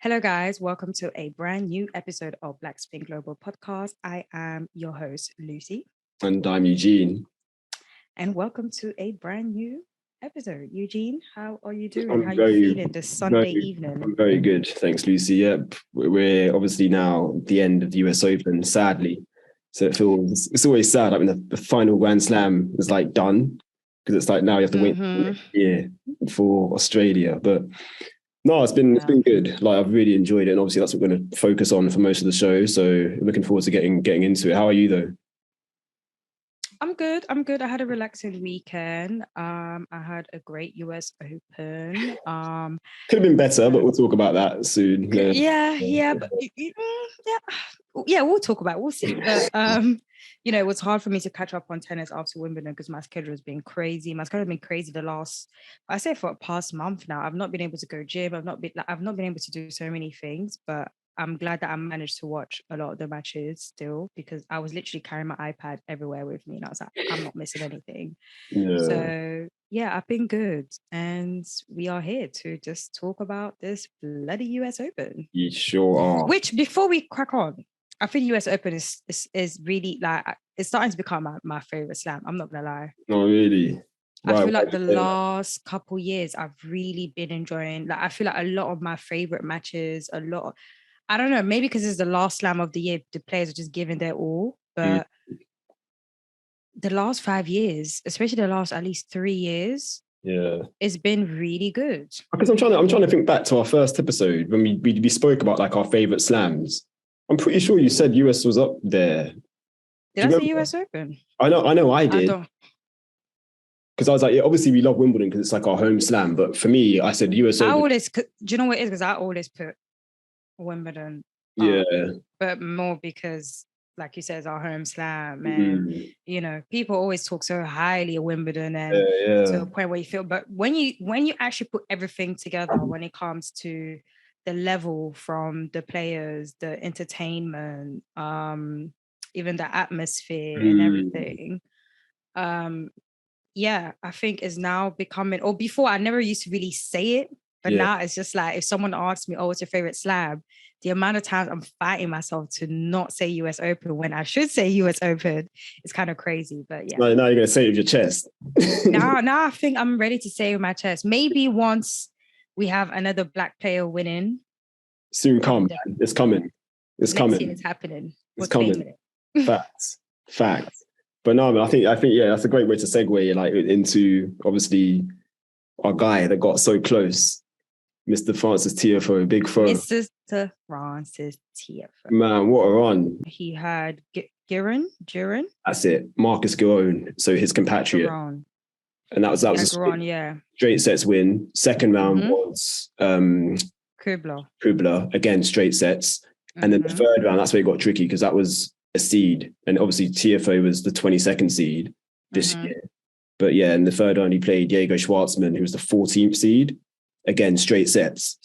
Hello, guys. Welcome to a brand new episode of Black Spin Global Podcast. I am your host, Lucy. And I'm Eugene. And welcome to a brand new episode. Eugene, how are you doing? I'm how are you feeling this Sunday evening? I'm very good. Thanks, Lucy. Yep. We're obviously now at the end of the US Open, sadly. So it's always sad. I mean, the final Grand Slam is like done because it's like now you have to wait for next year for Australia. But no, it's been good. Like I've really enjoyed it, and obviously that's what we're going to focus on for most of the show. So looking forward to getting into it. How are you though? I'm good. I had a relaxing weekend. I had a great US Open. Could have been better, but we'll talk about that soon. Yeah, we'll talk about it. We'll see. But it was hard for me to catch up on tennis after Wimbledon because my schedule has been crazy. My schedule has been crazy for the past month now. I've not been able to go gym. I've not been able to do so many things, but I'm glad that I managed to watch a lot of the matches still because I was literally carrying my iPad everywhere with me and I was like, I'm not missing anything. Yeah. So yeah, I've been good. And we are here to just talk about this bloody US Open. You sure are. Which, before we crack on, I think US Open is really like, it's starting to become my favorite slam. I'm not going to lie. Oh, really? I feel like the last couple years I've really been enjoying, like I feel like a lot of my favorite matches, I don't know, maybe because it's the last slam of the year, the players are just giving their all. But the last 5 years, especially the last at least 3 years, it's been really good. Because I'm trying to think back to our first episode when we spoke about like our favorite slams. I'm pretty sure you said US was up there. Did I say US Open? I know I did. Because I was like, yeah, obviously we love Wimbledon because it's like our home slam. But for me, I said US Open. Do you know what it is? Because I always put Wimbledon. But more because, like you said, it's our home slam. And, people always talk so highly of Wimbledon and to a point where you feel. But when you actually put everything together, when it comes to the level from the players, the entertainment, even the atmosphere and everything, I think is now becoming, or before I never used to really say it, but now it's just like, if someone asks me, oh, what's your favorite slam? The amount of times I'm fighting myself to not say US Open when I should say US Open is kind of crazy, but yeah. Now you're going to say it with your chest. now I think I'm ready to say it with my chest. Maybe once we have another black player winning. Soon come. It's coming. It's coming. It's happening. It's coming. Facts. But no, I think that's a great way to segue like into obviously our guy that got so close, Mr. Francis Tiafoe, big foe. Mr. Francis Tiafoe. Man, what a run! He had Giron. That's it, Marcus Giron. So his compatriot, Giron. And that was Giron, straight sets win. Second round was Kubler again, straight sets, and then the third round, that's where it got tricky because that was a seed, and obviously Tiafoe was the 22nd seed this year. But yeah, in the third round he played Diego Schwartzman, who was the 14th seed. Again, straight sets.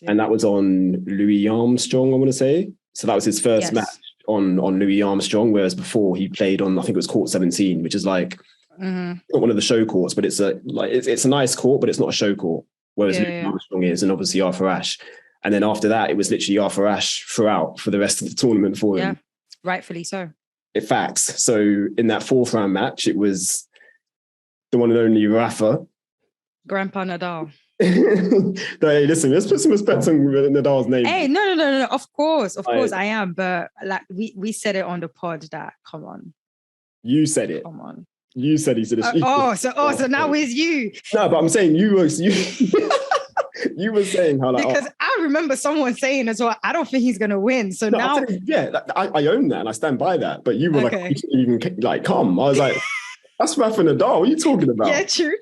And that was on Louis Armstrong, I want to say. So that was his first match on Louis Armstrong, whereas before he played on, I think it was court 17, which is like not one of the show courts, but it's a nice court, but it's not a show court. Whereas Louis Armstrong is, and obviously Arthur Ashe. And then after that, it was literally Arthur Ashe throughout for the rest of the tournament for him. Rightfully so. Facts. So in that fourth round match, it was the one and only Rafa. Grandpa Nadal. Hey, listen, let's put some respect on Nadal's name. Hey, no. Of course, I am. But like we said it on the pod that, come on. You said it. Come on. You said he said it. So now it's you. No, but I'm saying you were saying how like, because I remember someone saying as well, I don't think he's gonna win. So now I own that and I stand by that. But you were like, even like, come. I was like, that's Rafa Nadal. What are you talking about? Yeah, true.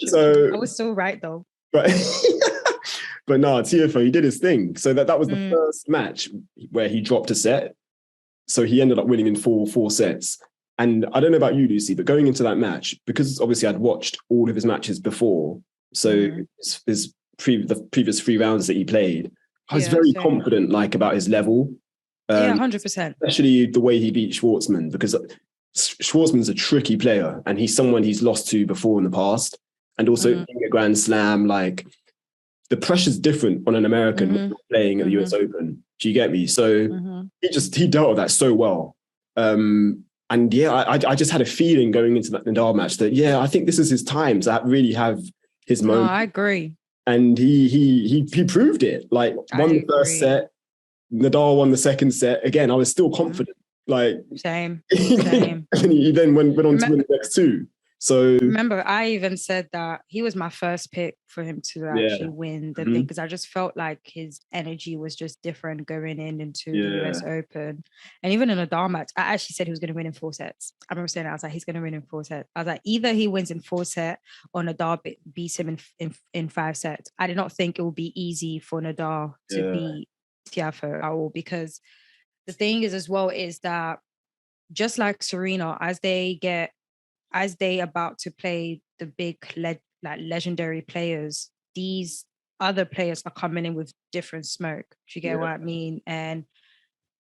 So I was still right though. But but no, Tiafoe, he did his thing. So that was the first match where he dropped a set. So he ended up winning in four sets. And I don't know about you, Lucy, but going into that match, because obviously I'd watched all of his matches before, so the previous 3 rounds that he played, I was very confident like about his level. 100%. Especially the way he beat Schwartzman, because Schwartzman's a tricky player and he's someone he's lost to before in the past. And also being a Grand Slam, like the pressure's different on an American when you're playing at the US Open. Do you get me? So he dealt with that so well. And yeah, I just had a feeling going into that Nadal match that, yeah, I think this is his time to really have his moment. No, I agree. And he proved it. Like, won the first set, Nadal won the second set. Again, I was still confident. Like, same. And he then went on to win the next two. So remember, I even said that he was my first pick for him to actually win the thing, because I just felt like his energy was just different going into the US Open. And even in a Nadal match, I actually said he was going to win in 4 sets. I remember saying that. I was like, he's going to win in 4 sets. I was like, either he wins in 4 sets or Nadal beats him in 5 sets. I did not think it would be easy for Nadal to beat Tiafoe at all, because the thing is as well is that just like Serena, as they about to play the big legendary players, these other players are coming in with different smoke. Do you get what I mean? And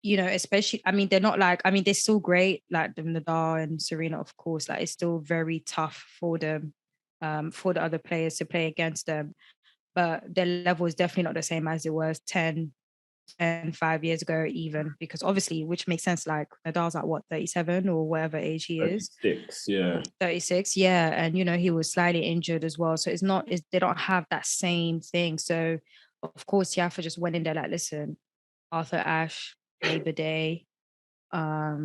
especially, I mean, they're not like, I mean, they're still great, like the Nadal and Serena, of course. Like, it's still very tough for them, for the other players to play against them. But their level is definitely not the same as it was 10 and 5 years ago, even, because obviously, which makes sense, like Nadal's at what, 37 or whatever age he is, 36, and he was slightly injured as well, so they don't have that same thing. So of course Tiafoe just went in there like, listen, Arthur Ashe, Labor Day, I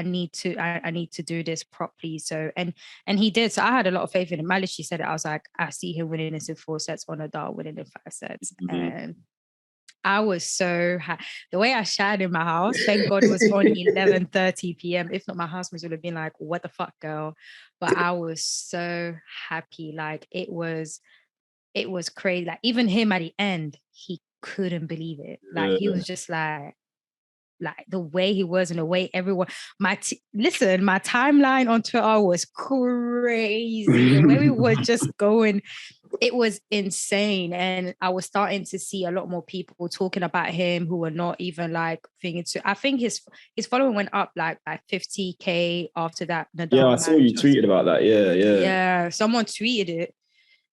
need to do this properly. So and he did. So I had a lot of faith in him. I literally said it. I was like, I see him winning this in 4 sets, or Nadal winning in 5 sets. And I was so the way I shined in my house, thank God it was on 11:30 p.m. If not, my housemates would have been like, what the fuck, girl? But I was so happy. Like, it was crazy. Like, even him at the end, he couldn't believe it. Like, he was just like the way he was and the way everyone, my timeline on Twitter was crazy. The way we were just going, it was insane. And I was starting to see a lot more people talking about him who were not even like thinking to, I think his following went up like 50K after that Nadal I saw you tweeted about that. Yeah, someone tweeted it.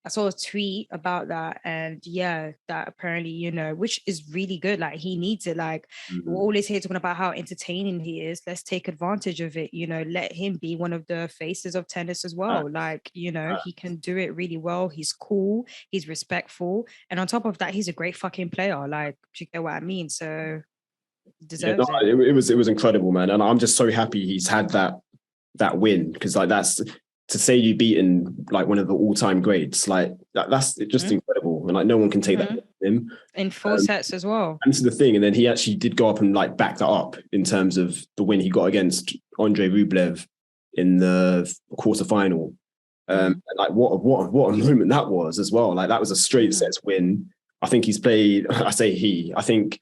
I saw a tweet about that, and that apparently, which is really good. Like, he needs it. Like, we're always here talking about how entertaining he is. Let's take advantage of it. Let him be one of the faces of tennis as well. Like, he can do it really well. He's cool. He's respectful, and on top of that, he's a great fucking player. Like, do you get what I mean? So, deserves it. It was incredible, man, and I'm just so happy he's had that win, because like that's. To say you beaten like one of the all-time greats, like that's just incredible, and like no one can take that from him in 4 sets as well. And this is the thing, and then he actually did go up and like back that up in terms of the win he got against Andrey Rublev in the quarterfinal. And like what a moment that was as well. Like, that was a straight sets win. I think he's played. I think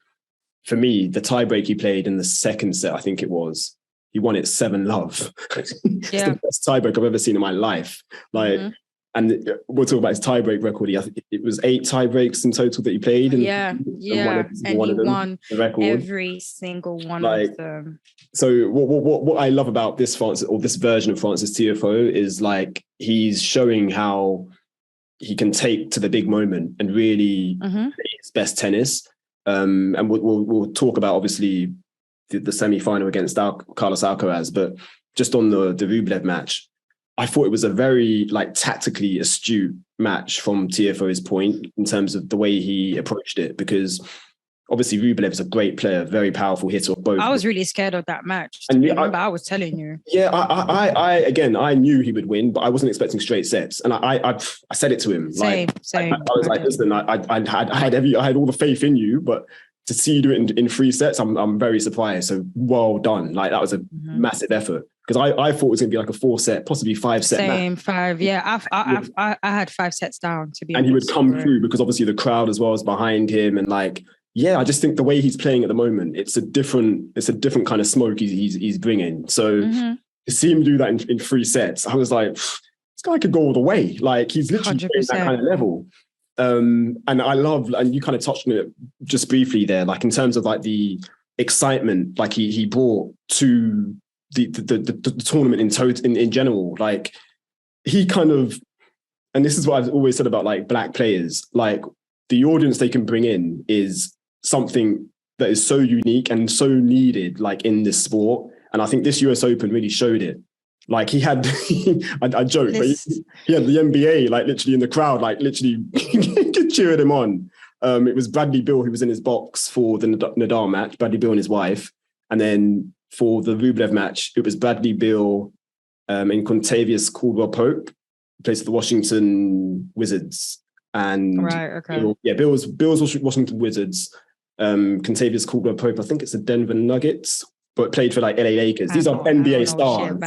for me, the tiebreak he played in the second set, I think it was. He won it 7-love. It's the best tiebreak I've ever seen in my life. Like, and we'll talk about his tiebreak record. It was 8 tiebreaks in total that he played. And he won the record. Every single one of them. So what I love about this this version of Francis Tiafoe is like, he's showing how he can take to the big moment and really play his best tennis. And we'll talk about obviously the semi-final against Carlos Alcaraz, but just on the Rublev match, I thought it was a very like tactically astute match from Tiafoe's point in terms of the way he approached it, because obviously Rublev is a great player, very powerful hitter of both. I was really scared of that match. I was telling you. Yeah, I knew he would win, but I wasn't expecting straight sets, and I said it to him. Same. I was like, listen, I had all the faith in you, but to see you do it in 3 sets, I'm very surprised. So well done. Like, that was a massive effort, because I thought it was going to be like a 4 set, possibly 5 set. Same match. 5. Yeah, I had 5 sets down, to be honest. And he would come through, because obviously the crowd as well is behind him, and like, I just think the way he's playing at the moment, it's a different kind of smoke he's bringing. So to see him do that in 3 sets, I was like, this guy could go all the way. Like, he's literally playing that kind of level. And I love, and you kind of touched on it just briefly there, like in terms of like the excitement, like he brought to the tournament in general. Like, he kind of and this is what I've always said about like black players, like the audience they can bring in is something that is so unique and so needed like in this sport. And I think this US Open really showed it. Like he had, I joke, but he had the NBA like literally in the crowd, like literally cheering him on. It was Bradley Beal who was in his box for the Nadal match, Bradley Beal and his wife. And then for the Rublev match, it was Bradley Beal and Contavious Caldwell-Pope, who plays for the Washington Wizards. And Bill's Washington Wizards. Contavious Caldwell-Pope, I think it's the Denver Nuggets, but played for like LA Lakers. These are NBA stars.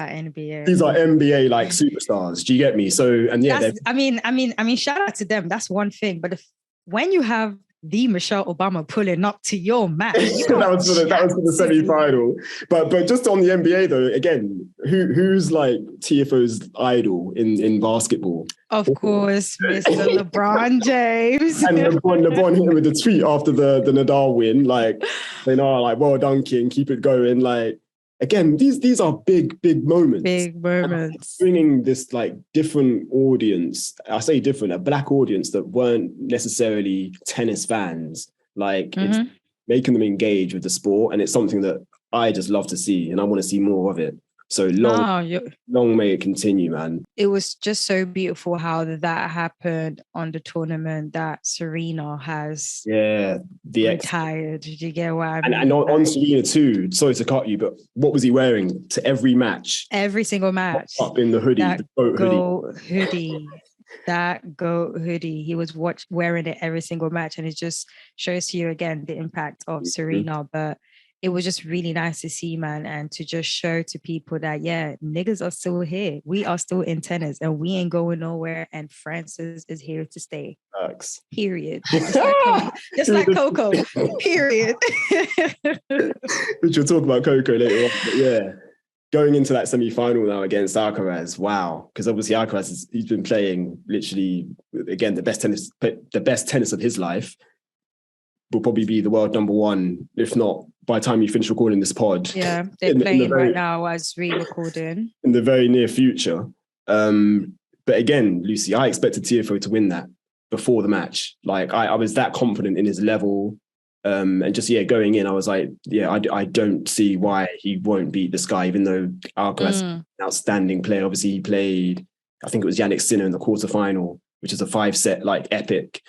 These are NBA like superstars. Do you get me? So, and yeah, I mean, shout out to them. That's one thing. But when you have the Michelle Obama pulling up to your match, that was for the semi-final. But just on the NBA though, again, who's like Tiafoe's idol in basketball? Of course, Mr. LeBron James. And LeBron hit him with the tweet after the Nadal win, like, they know, like, well done, King, keep it going. Like, again, these are big moments. Big moments. Bringing this like different audience, I say different, a black audience that weren't necessarily tennis fans, like it's making them engage with the sport. And it's something that I just love to see and I want to see more of it. So long may it continue, man. It was just so beautiful how that happened on the tournament that Serena has retired. Did you get what I mean? And on Serena too, sorry to cut you, but what was he wearing to every match? Every single match. Up in the hoodie, the goat hoodie. That goat hoodie. He was wearing it every single match. And it just shows you again the impact of Serena. But it was just really nice to see, man, and to just show to people that, yeah, niggas are still here. We are still in tennis and we ain't going nowhere. And Francis is here to stay. Thanks. Period. Just like Coco. Period. Which we'll talk about Coco later on. But yeah, going into that semi-final now against Alcaraz, wow. Because obviously Alcaraz, he's been playing literally, again, the best tennis of his life. Will probably be the world number one, if not by the time you finish recording this pod. Yeah, they're playing right now as we recording. In the very near future. But again, Lucy, I expected Tiafoe to win that before the match. Like I was that confident in his level. And just, going in, I was like, I don't see why he won't beat this guy, even though Alcaraz is an outstanding player. Obviously, he played, I think it was Yannick Sinner in the quarterfinal, which is a 5-set, like, epic,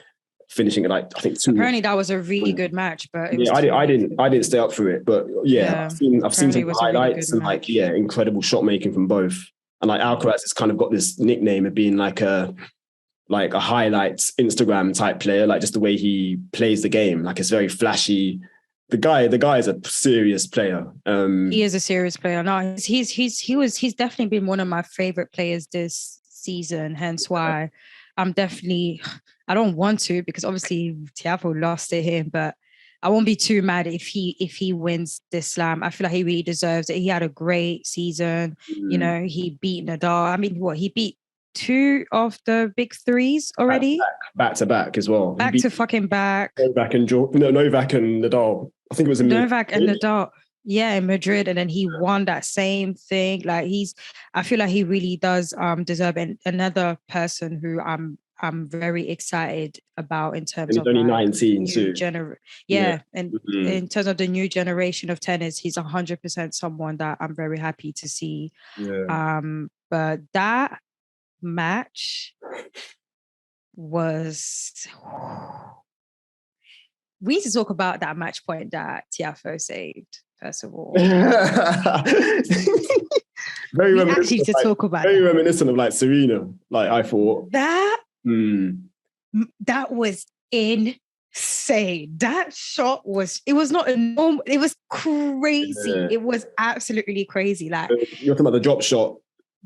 finishing at, like, I think 2. Apparently, that was a really good match, but it was I didn't stay up for it. But I've seen some highlights and, like, incredible shot making from both. And, like, Alcaraz has kind of got this nickname of being like a highlights Instagram type player, like just the way he plays the game. Like it's very flashy. The guy is a serious player. He is a serious player. No, he's definitely been one of my favorite players this season. Hence why I don't want to, because obviously Tiafoe lost to him, but I won't be too mad if he wins this slam. I feel like he really deserves it. He had a great season. You know, he beat Nadal. I mean, he beat 2 of the big 3s already. Back to back as well. Back. Novak and Nadal. I think it was in Novak and Nadal. Yeah, in Madrid, and then he won that same thing. Like I feel like he really does deserve it. Another person who I'm very excited about in terms of only 19 too. And in terms of the new generation of tennis, he's 100% someone that I'm very happy to see. Yeah. But that match was, we need to talk about that match point that Tiafoe saved, first of all. Very reminiscent of like Serena, like I thought. That was insane. That shot was crazy. Yeah. It was absolutely crazy. Like you're talking about the drop shot.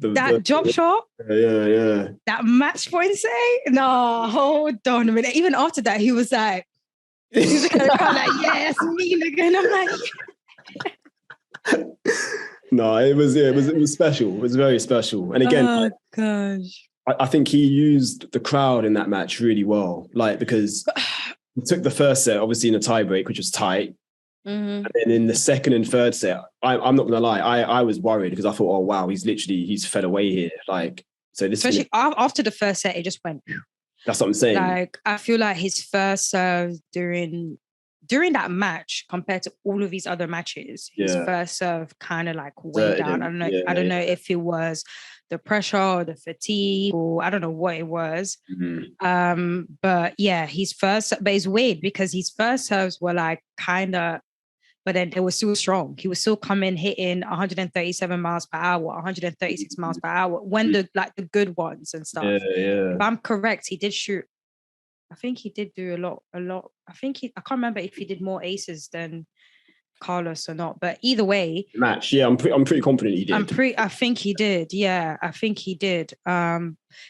Drop shot? Yeah. That match point say? No, hold on a minute. Even after that, he was looking at the crowd like, yeah, it's me again. I'm like, no, it was special. It was very special. And again, gosh. I think he used the crowd in that match really well. Like, because he took the first set, obviously in a tiebreak, which was tight. And then in the second and third set, I'm not gonna lie, I was worried because I thought, oh wow, he's fed away here. Like So this, especially after the first set, it just went. That's what I'm saying. Like, I feel like his first serve during that match compared to all of these other matches, his first serve kind of like way down. I don't know. I don't know if it was the pressure or the fatigue, or I don't know what it was. But yeah, but it's weird because his first serves were like kind of, but then they were still strong. He was still coming, hitting 137 miles per hour, 136 miles per hour when the good ones and stuff. If I'm correct, he did shoot. I think he did do a lot. I can't remember if he did more aces than Carlos or not, but either way, match. Yeah, I'm pretty confident he did. I think he did. Yeah, I think he did.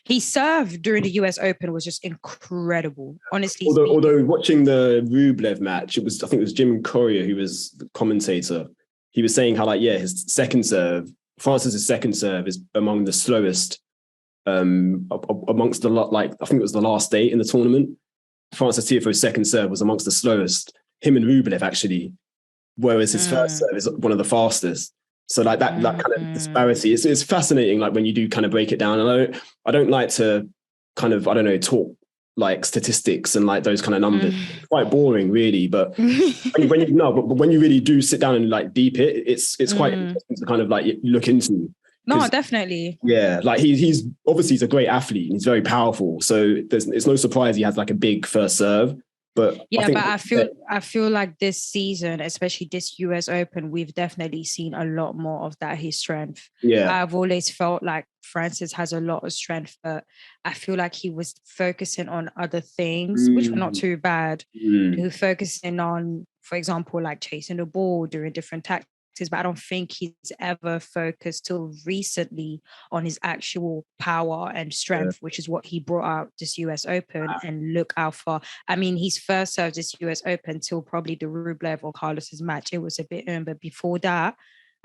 He served during the US Open was just incredible. Honestly, although watching the Rublev match, I think it was Jim Courier who was the commentator. He was saying how his second serve, Francis's second serve, is among the slowest amongst the lot. I think it was the last day in the tournament. Francis Tiafoe's second serve was amongst the slowest. Him and Rublev actually. Whereas his first serve is one of the fastest. So that kind of disparity, it's fascinating. Like when you do kind of break it down. And I don't like to kind of, talk like statistics and like those kind of numbers. It's quite boring really. But when you really do sit down and like deep it, it's quite interesting to kind of like look into. No, definitely. Yeah. Like he's obviously he's a great athlete and he's very powerful. So it's no surprise he has like a big first serve. But I feel like this season, especially this US Open, we've definitely seen a lot more of that, his strength. Yeah. I've always felt like Francis has a lot of strength, but I feel like he was focusing on other things, which were not too bad. He was focusing on, for example, like chasing the ball, doing different tactics. But I don't think he's ever focused till recently on his actual power and strength, which is what he brought out this US Open. And look how far. I mean, he's first served this US Open till probably the Rublev or Carlos's match. It was a bit but before that,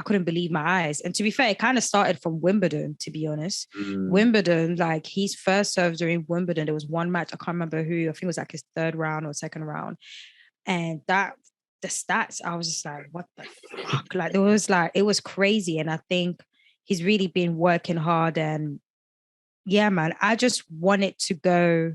I couldn't believe my eyes. And to be fair, it kind of started from Wimbledon, to be honest. Wimbledon, like he's first served during Wimbledon. There was one match, I can't remember who, I think it was like his third round or second round. And the stats, I was just like, what the fuck? Like, it was crazy. And I think he's really been working hard. And yeah, man, I just want it to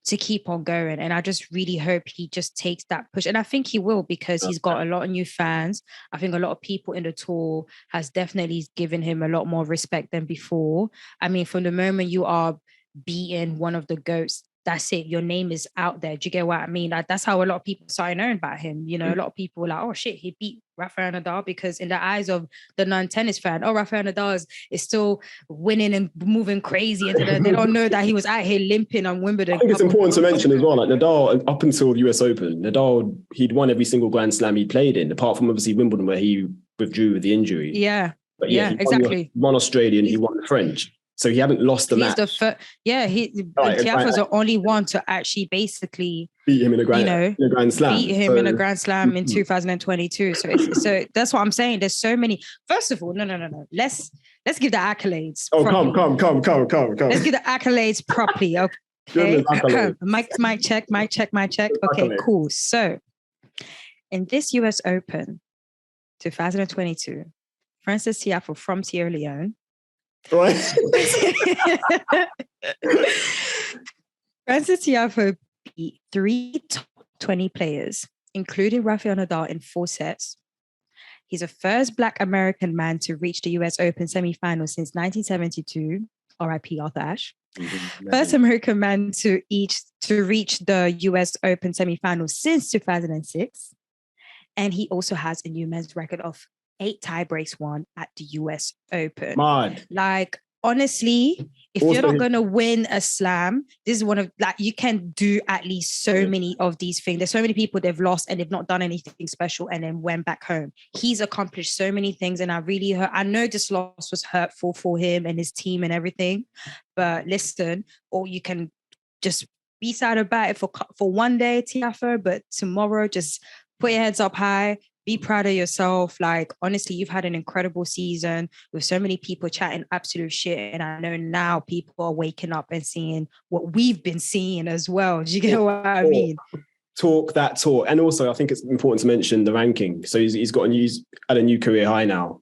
keep on going. And I just really hope he just takes that push. And I think he will, because he's got a lot of new fans. I think a lot of people in the tour has definitely given him a lot more respect than before. I mean, from the moment you are beating one of the GOATs, that's it. Your name is out there. Do you get what I mean? Like, that's how a lot of people started knowing about him. You know, a lot of people were like, oh shit, he beat Rafael Nadal, because in the eyes of the non-tennis fan, Rafael Nadal is still winning and moving crazy. And they don't know that he was out here limping on Wimbledon. I think it's important to mention as well, like Nadal, up until the US Open, Nadal, he'd won every single Grand Slam he played in, apart from obviously Wimbledon, where he withdrew with the injury. Yeah. But exactly. He won Australian, he won the French. So he hadn't lost the match. Tiafoe's the only one to actually basically beat him in a Grand Slam. Beat him in a Grand Slam in 2022. So that's what I'm saying. There's so many. First of all, no. Let's give the accolades. Oh, come. Let's give the accolades properly. Okay. Mic check. Okay, cool. So in this US Open 2022, Francis Tiafoe from Sierra Leone. Right. Francis Tiafoe beat 3 top 20 players, including Rafael Nadal, in 4 sets. He's the first Black American man to reach the US Open semi-final since 1972. R.I.P. Arthur Ashe. First American man to reach the US Open semi-final since 2006. And he also has a new men's record of 8 tie breaks won at the US Open. Mad. Like, honestly, if you're not going to win a slam, this is one of, like, you can do at least so many of these things. There's so many people they've lost and they've not done anything special and then went back home. He's accomplished so many things, and I know this loss was hurtful for him and his team and everything, but listen, or you can just be sad about it for one day, Tiafoe, but tomorrow just put your heads up high. Be proud of yourself. Like, honestly, you've had an incredible season with so many people chatting absolute shit. And I know now people are waking up and seeing what we've been seeing as well. Do you get what I mean? Talk that talk. And also, I think it's important to mention the ranking. So he's had a new career high now.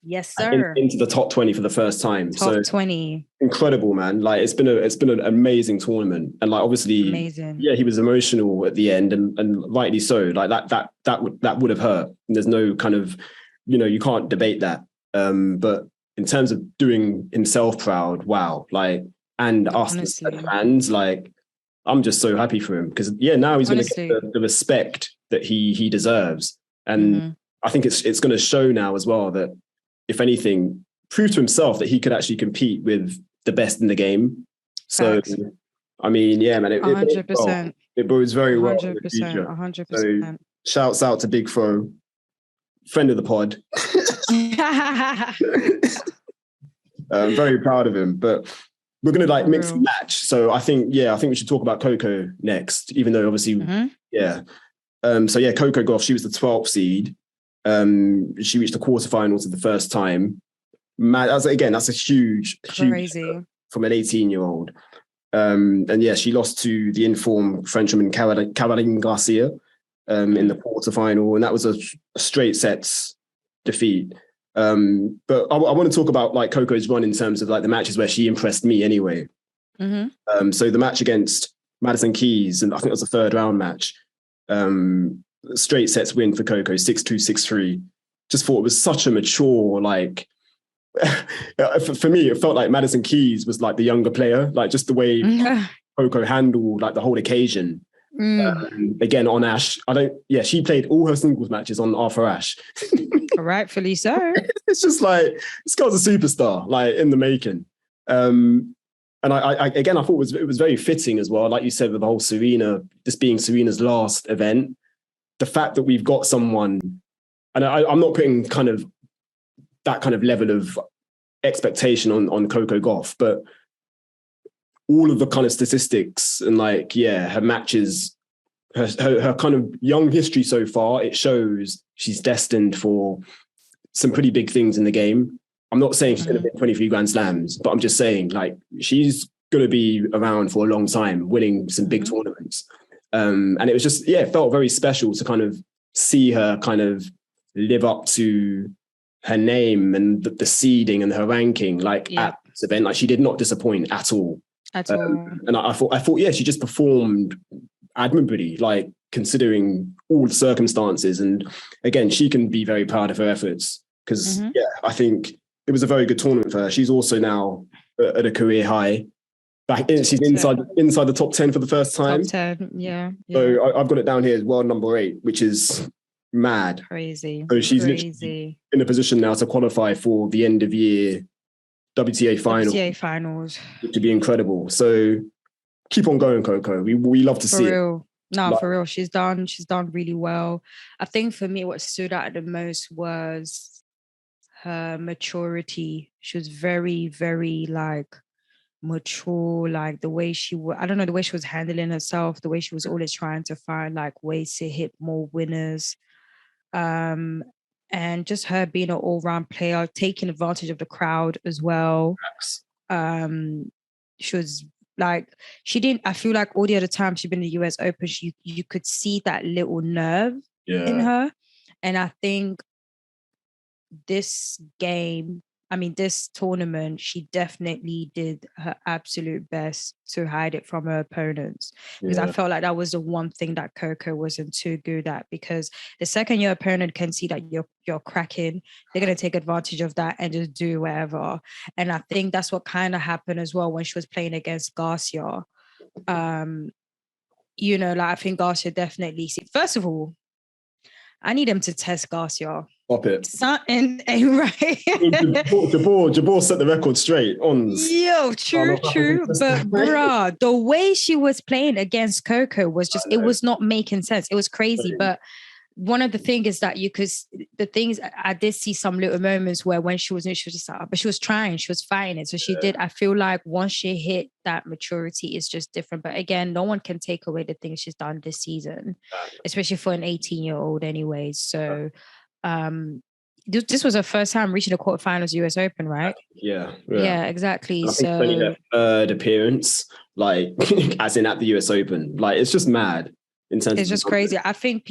Yes, sir. Into the top 20 for the first time. Top 20. Incredible, man. Like it's been an amazing tournament. And like obviously amazing. Yeah, he was emotional at the end and rightly so. Like that would have hurt. And there's no kind of, you can't debate that. But in terms of doing himself proud, wow. Like, and us as fans, like I'm just so happy for him because now he's going to get the respect that he deserves. And I think it's going to show now as well that if anything, prove to himself that he could actually compete with the best in the game. So, I mean, yeah, man, 100%. It bodes very well. 100%. 100%. So, shouts out to Big Fro, friend of the pod. I'm very proud of him, but we're going to mix and match. So I think we should talk about Coco next, even though obviously, Coco Gauff, she was the 12th seed. She reached the quarterfinals for the first time. That's a huge crazy from an 18-year-old. She lost to the informed Frenchwoman Caroline Garcia in the quarterfinal, and that was a straight sets defeat. But I want to talk about Coco's run in terms of the matches where she impressed me anyway. So the match against Madison Keys, and I think it was a third round match, straight sets win for Coco, 6-2, 6-3. Just thought it was such a mature, for me, it felt like Madison Keys was the younger player, just the way Coco handled the whole occasion. Again, on Ash, she played all her singles matches on Arthur Ashe. Rightfully so. It's just this girl's a superstar, in the making. And I thought it was very fitting as well, like you said, with the whole Serena, this being Serena's last event. The fact that we've got someone, and I'm not putting that kind of level of expectation on Coco Gauff, but all of the kind of statistics and her matches, her kind of young history so far, it shows she's destined for some pretty big things in the game. I'm not saying she's going to win 23 Grand Slams, but I'm just saying she's going to be around for a long time, winning some big tournaments. And it was just, it felt very special to kind of see her kind of live up to her name and the seeding and her ranking, at this event. She did not disappoint at all. And I thought, she just performed admirably, considering all the circumstances. And again, she can be very proud of her efforts because, I think it was a very good tournament for her. She's also now at a career high. She's inside the top 10 for the first time. Top 10, yeah. So I've got it down here as world number 8, which is mad. Crazy. So she's literally in a position now to qualify for the end of year WTA finals. Which would be incredible. So keep on going, Coco. We love to see it. No, for real. She's done really well. I think for me, what stood out the most was her maturity. She was very, very mature, the way the way she was handling herself, the way she was always trying to find ways to hit more winners. And just her being an all-round player, taking advantage of the crowd as well. She was she didn't, I feel all the other time she'd been in the US Open, you could see that little nerve in her. And I think this tournament, she definitely did her absolute best to hide it from her opponents. Because I felt that was the one thing that Coco wasn't too good at, because the second your opponent can see that you're cracking, they're going to take advantage of that and just do whatever. And I think that's what kind of happened as well when she was playing against Garcia. I think Garcia definitely, first of all, I need him to test Garcia. Stop it. Something ain't right. Jabor set the record straight on. Yo, true. But bruh, the way she was playing against Coco was just, it was not making sense. It was crazy. But one of the things is that I did see some little moments where when she was just but she was trying, she was fighting it. So she did, I feel once she hit that maturity, it's just different. But again, no one can take away the things she's done this season, especially for an 18-year-old anyway. So, this was her first time reaching the quarterfinals US Open, right? Yeah, exactly. I think only her third appearance, as in at the US Open. It's just mad. in terms It's of just crazy. I think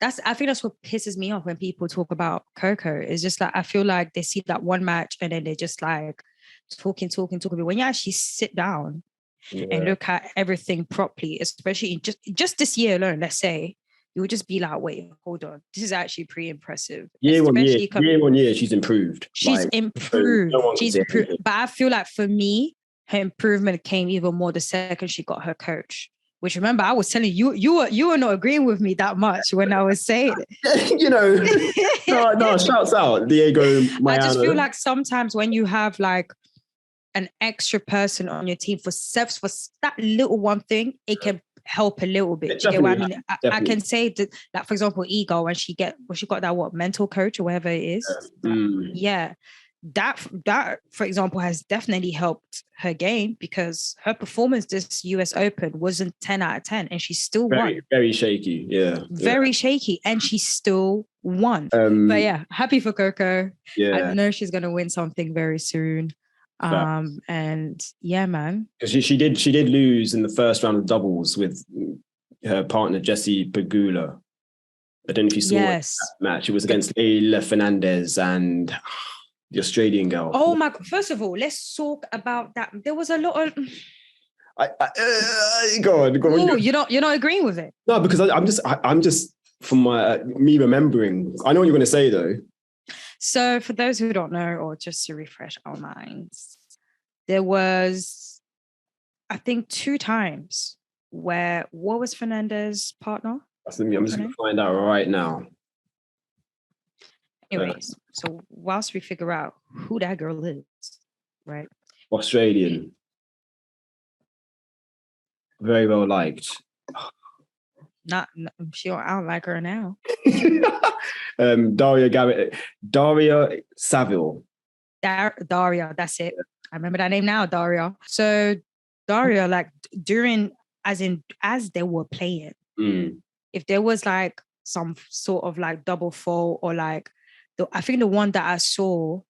that's what pisses me off when people talk about Coco. It's just like, I feel like they see that one match and then they just like talking. But when you actually sit down and look at everything properly, especially in just this year alone, let's say, you would just be like, wait, hold on. This is actually pretty impressive. Year on year, she's improved. She's improved. She's improved. But I feel like for me, her improvement came even more the second she got her coach. Which, remember, I was telling you, you were not agreeing with me that much when I was saying it. No, shouts out Diego Moyano. I just feel like sometimes when you have like an extra person on your team for that little one thing, it can help a little bit. Do you get what I mean? I can say that, like, for example, Ego, when she got that mental coach or whatever it is. Yeah. That for example has definitely helped her game, because her performance this US Open wasn't 10 out of 10 and she still won. Very shaky. Very shaky, and she still won. But yeah, happy for Coco. I know she's gonna win something very soon. And yeah, man, because she did lose in the first round of doubles with her partner Jessie Pegula. I don't know if you saw that match. It was against Leila Fernandez and the Australian girl. Oh my! First of all, let's talk about that. There was a lot of. Go on. Ooh, you're not agreeing with it? No, because I'm just from me remembering. I know what you're going to say though. So, for those who don't know, or just to refresh our minds, there was, I think, 2 times where what was Fernandez's partner? I'm just going to find out right now. Anyways, so whilst we figure out who that girl is, right? Australian. Very well liked. I don't like her now. Daria Saville. Daria, that's it. I remember that name now, Daria. So Daria, like as they were playing, if there was like some sort of like double fault or like, I think the one that I saw,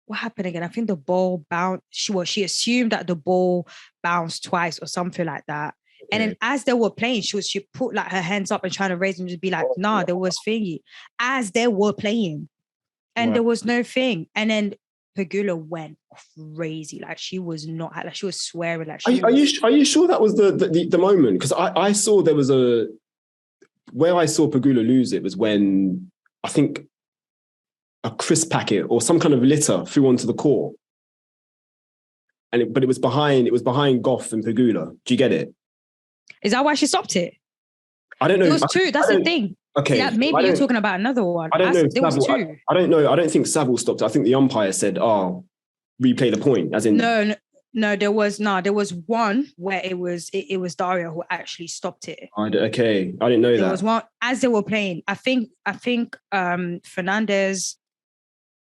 what happened again? I think the ball bounced. She assumed that the ball bounced twice or something like that. And then as they were playing, she put like her hands up and trying to raise them, just be like, nah, there was thingy. As they were playing. And there was no thing. And then Pegula went crazy. Like she was not, like she was swearing. Like are you sure that was the moment? Because I saw there was where I saw Pegula lose it was when I think a crisp packet or some kind of litter flew onto the court. But it was behind Gauff and Pegula. Do you get it? Is that why she stopped it? I don't know. It was 2. That's the thing. Okay. Yeah, maybe you're talking about another one. I don't know. There was 2. I don't know. I don't think Saville stopped it. I think the umpire said, replay the point. As in No, there was one where it was Daria who actually stopped it. Okay. I didn't know that. There was one as they were playing. I think Fernandez,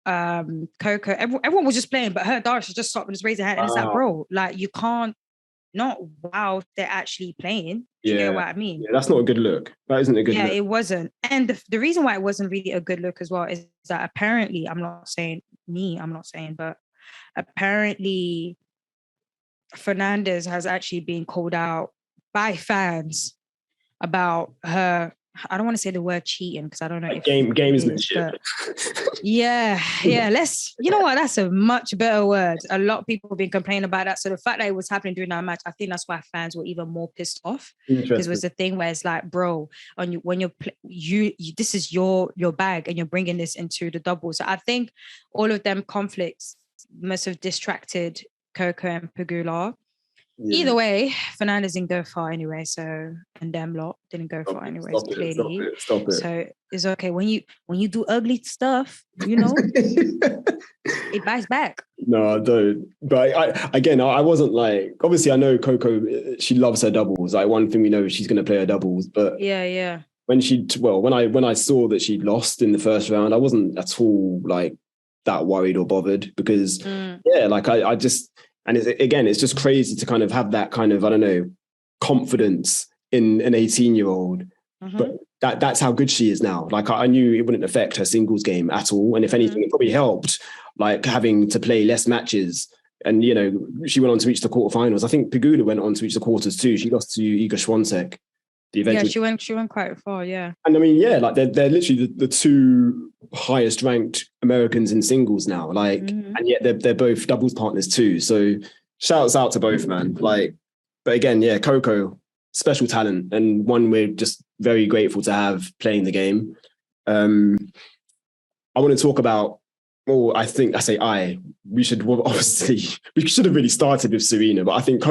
Coco, everyone was just playing, but Daria just stopped and just raised her hand. And it's like, bro, like you can't not while they're actually playing. Do you get what I mean? Yeah, that's not a good look. That isn't a good look. Yeah, it wasn't. And the reason why it wasn't really a good look as well is that apparently, but apparently Fernandez has actually been called out by fans about her. I don't want to say the word cheating because I don't know if gamesmanship. Yeah. You know what? That's a much better word. A lot of people have been complaining about that. So the fact that it was happening during that match, I think that's why fans were even more pissed off. Because it was the thing where it's like, bro, when you this is your bag and you're bringing this into the double. So I think all of them conflicts must have distracted Coco and Pegula. Yeah. Either way, Fernandez didn't go far anyway, and them lot didn't go far anyway, clearly. Stop it. So it's okay. When you do ugly stuff, it bites back. No, I don't. But I wasn't like, obviously I know Coco, she loves her doubles. Like one thing we know is she's going to play her doubles, but yeah. When I saw that she'd lost in the first round, I wasn't at all like that worried or bothered because I just. And it's just crazy to kind of have that kind of, I don't know, confidence in an 18-year-old. Mm-hmm. But that's how good she is now. Like I knew it wouldn't affect her singles game at all. And if anything, it probably helped, like having to play less matches. And, she went on to reach the quarterfinals. I think Pegula went on to reach the quarters too. She lost to Iga Swiatek. The eventual. Yeah, she went quite far. Yeah. And I mean, yeah, like they're literally the two highest ranked Americans in singles now. Like, and yet they're both doubles partners too. So shouts out to both, man. Like, but again, yeah, Coco, special talent and one we're just very grateful to have playing the game. I want to talk about. Well, we should have really started with Serena, but I think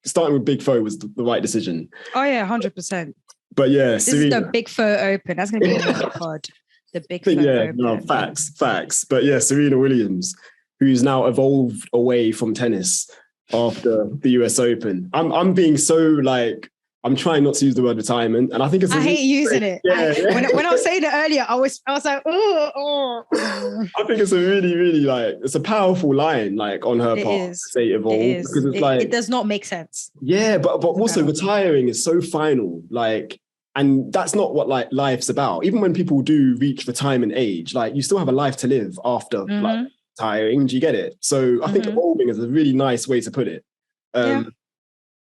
starting with Big Foe was the right decision. Oh yeah, 100%. But yeah, this Serena. Is the Big Foe Open. That's going to be the pod. The Big Foe Open. No, facts. But yeah, Serena Williams, who's now evolved away from tennis after the US Open. I'm being so like, I'm trying not to use the word retirement, and I think I hate using it. Yeah. When I was saying it earlier, I was like, oh. I think it's a really, really like, it's a powerful line, like on her part. Say evolve, because it's like it does not make sense. Yeah, but also retiring is so final, like, and that's not what like life's about. Even when people do reach retirement age, like you still have a life to live after like retiring. Do you get it? So I think evolving is a really nice way to put it.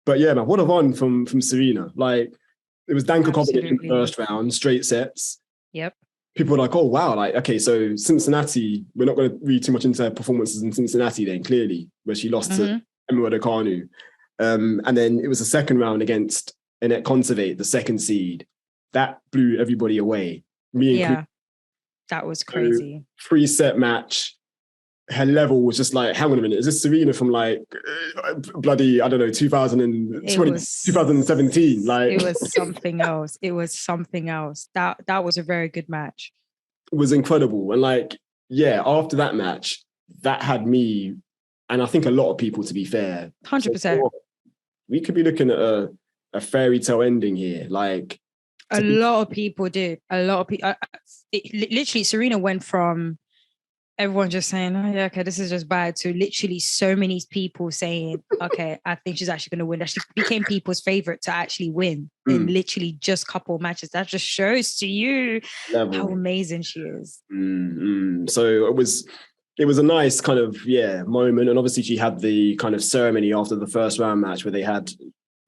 But yeah, man, what a run from Serena. Like, it was Dan Kokovic in the first round, straight sets. Yep. People were like, oh, wow. Like, okay, so Cincinnati, we're not going to read too much into her performances in Cincinnati then, clearly, where she lost to Emma Raducanu. And then it was the second round against Anett Kontaveit, the second seed. That blew everybody away. That was crazy. So, 3-set match. Her level was just like, hang on a minute, is this Serena from like bloody, I don't know, 2017? Like, it was something else. That was a very good match. It was incredible. And like, yeah, after that match, that had me, and I think a lot of people, to be fair, 100%. We could be looking at a fairy tale ending here. Like, a lot of people did. A lot of people. Literally, Serena went from everyone just saying, oh, yeah, okay, this is just bad, to literally so many people saying, okay, I think she's actually going to win. She became people's favorite to actually win in literally just a couple of matches. That just shows to you how amazing she is. So it was a nice kind of, moment. And obviously she had the kind of ceremony after the first round match where they had,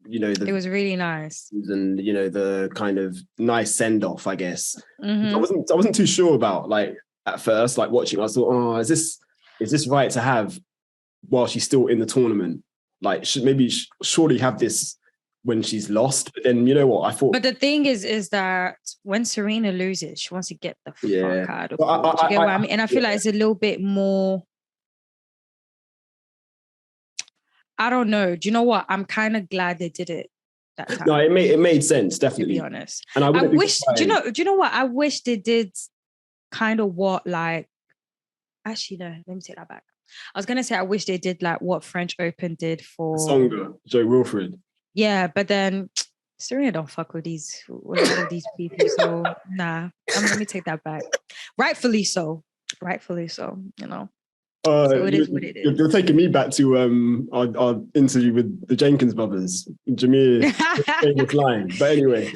it was really nice. And, the kind of nice send-off, I guess. I wasn't too sure about, like, at first, like watching, I thought, oh, is this right to have while she's still in the tournament? Like, surely have this when she's lost. But then, you know what, I thought. But the thing is that when Serena loses, she wants to get the fuck out of it. You get what I mean? And I feel like it's a little bit more. I don't know. Do you know what? I'm kind of glad they did it that time. No, it made sense, definitely. To be honest, and I wish. Do you know what? I wish they did. Kind of what, like, actually no, let me take that back. I was gonna say I wish they did like what French Open did for Tsonga, Joe Wilfred. Yeah, but then Serena don't fuck with all of these people. So nah, let me take that back. Rightfully so, you know. So it is what it is. You're taking me back to our interview with the Jenkins brothers, Jameer famous line. But anyway,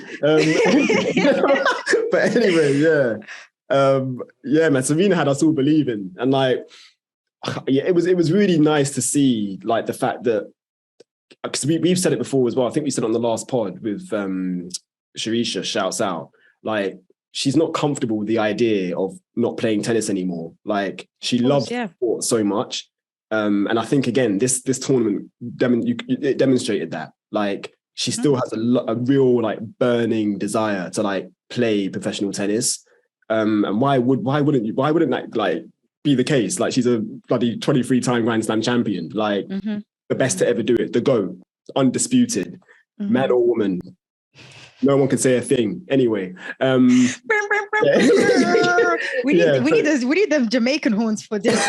man, Serena had us all believing, and like, it was really nice to see, like, the fact that, because we've said it before as well. I think we said it on the last pod with Sharisha, shouts out, like, she's not comfortable with the idea of not playing tennis anymore. Like, she loves sport so much, and I think again this tournament it demonstrated that, like, she still has a real, like, burning desire to, like, play professional tennis. And why wouldn't that, like, be the case? Like, she's a bloody 23-time Grand Slam champion, like, the best to ever do it, the GOAT, undisputed, man or woman. No one can say a thing. Anyway, we need them Jamaican horns for this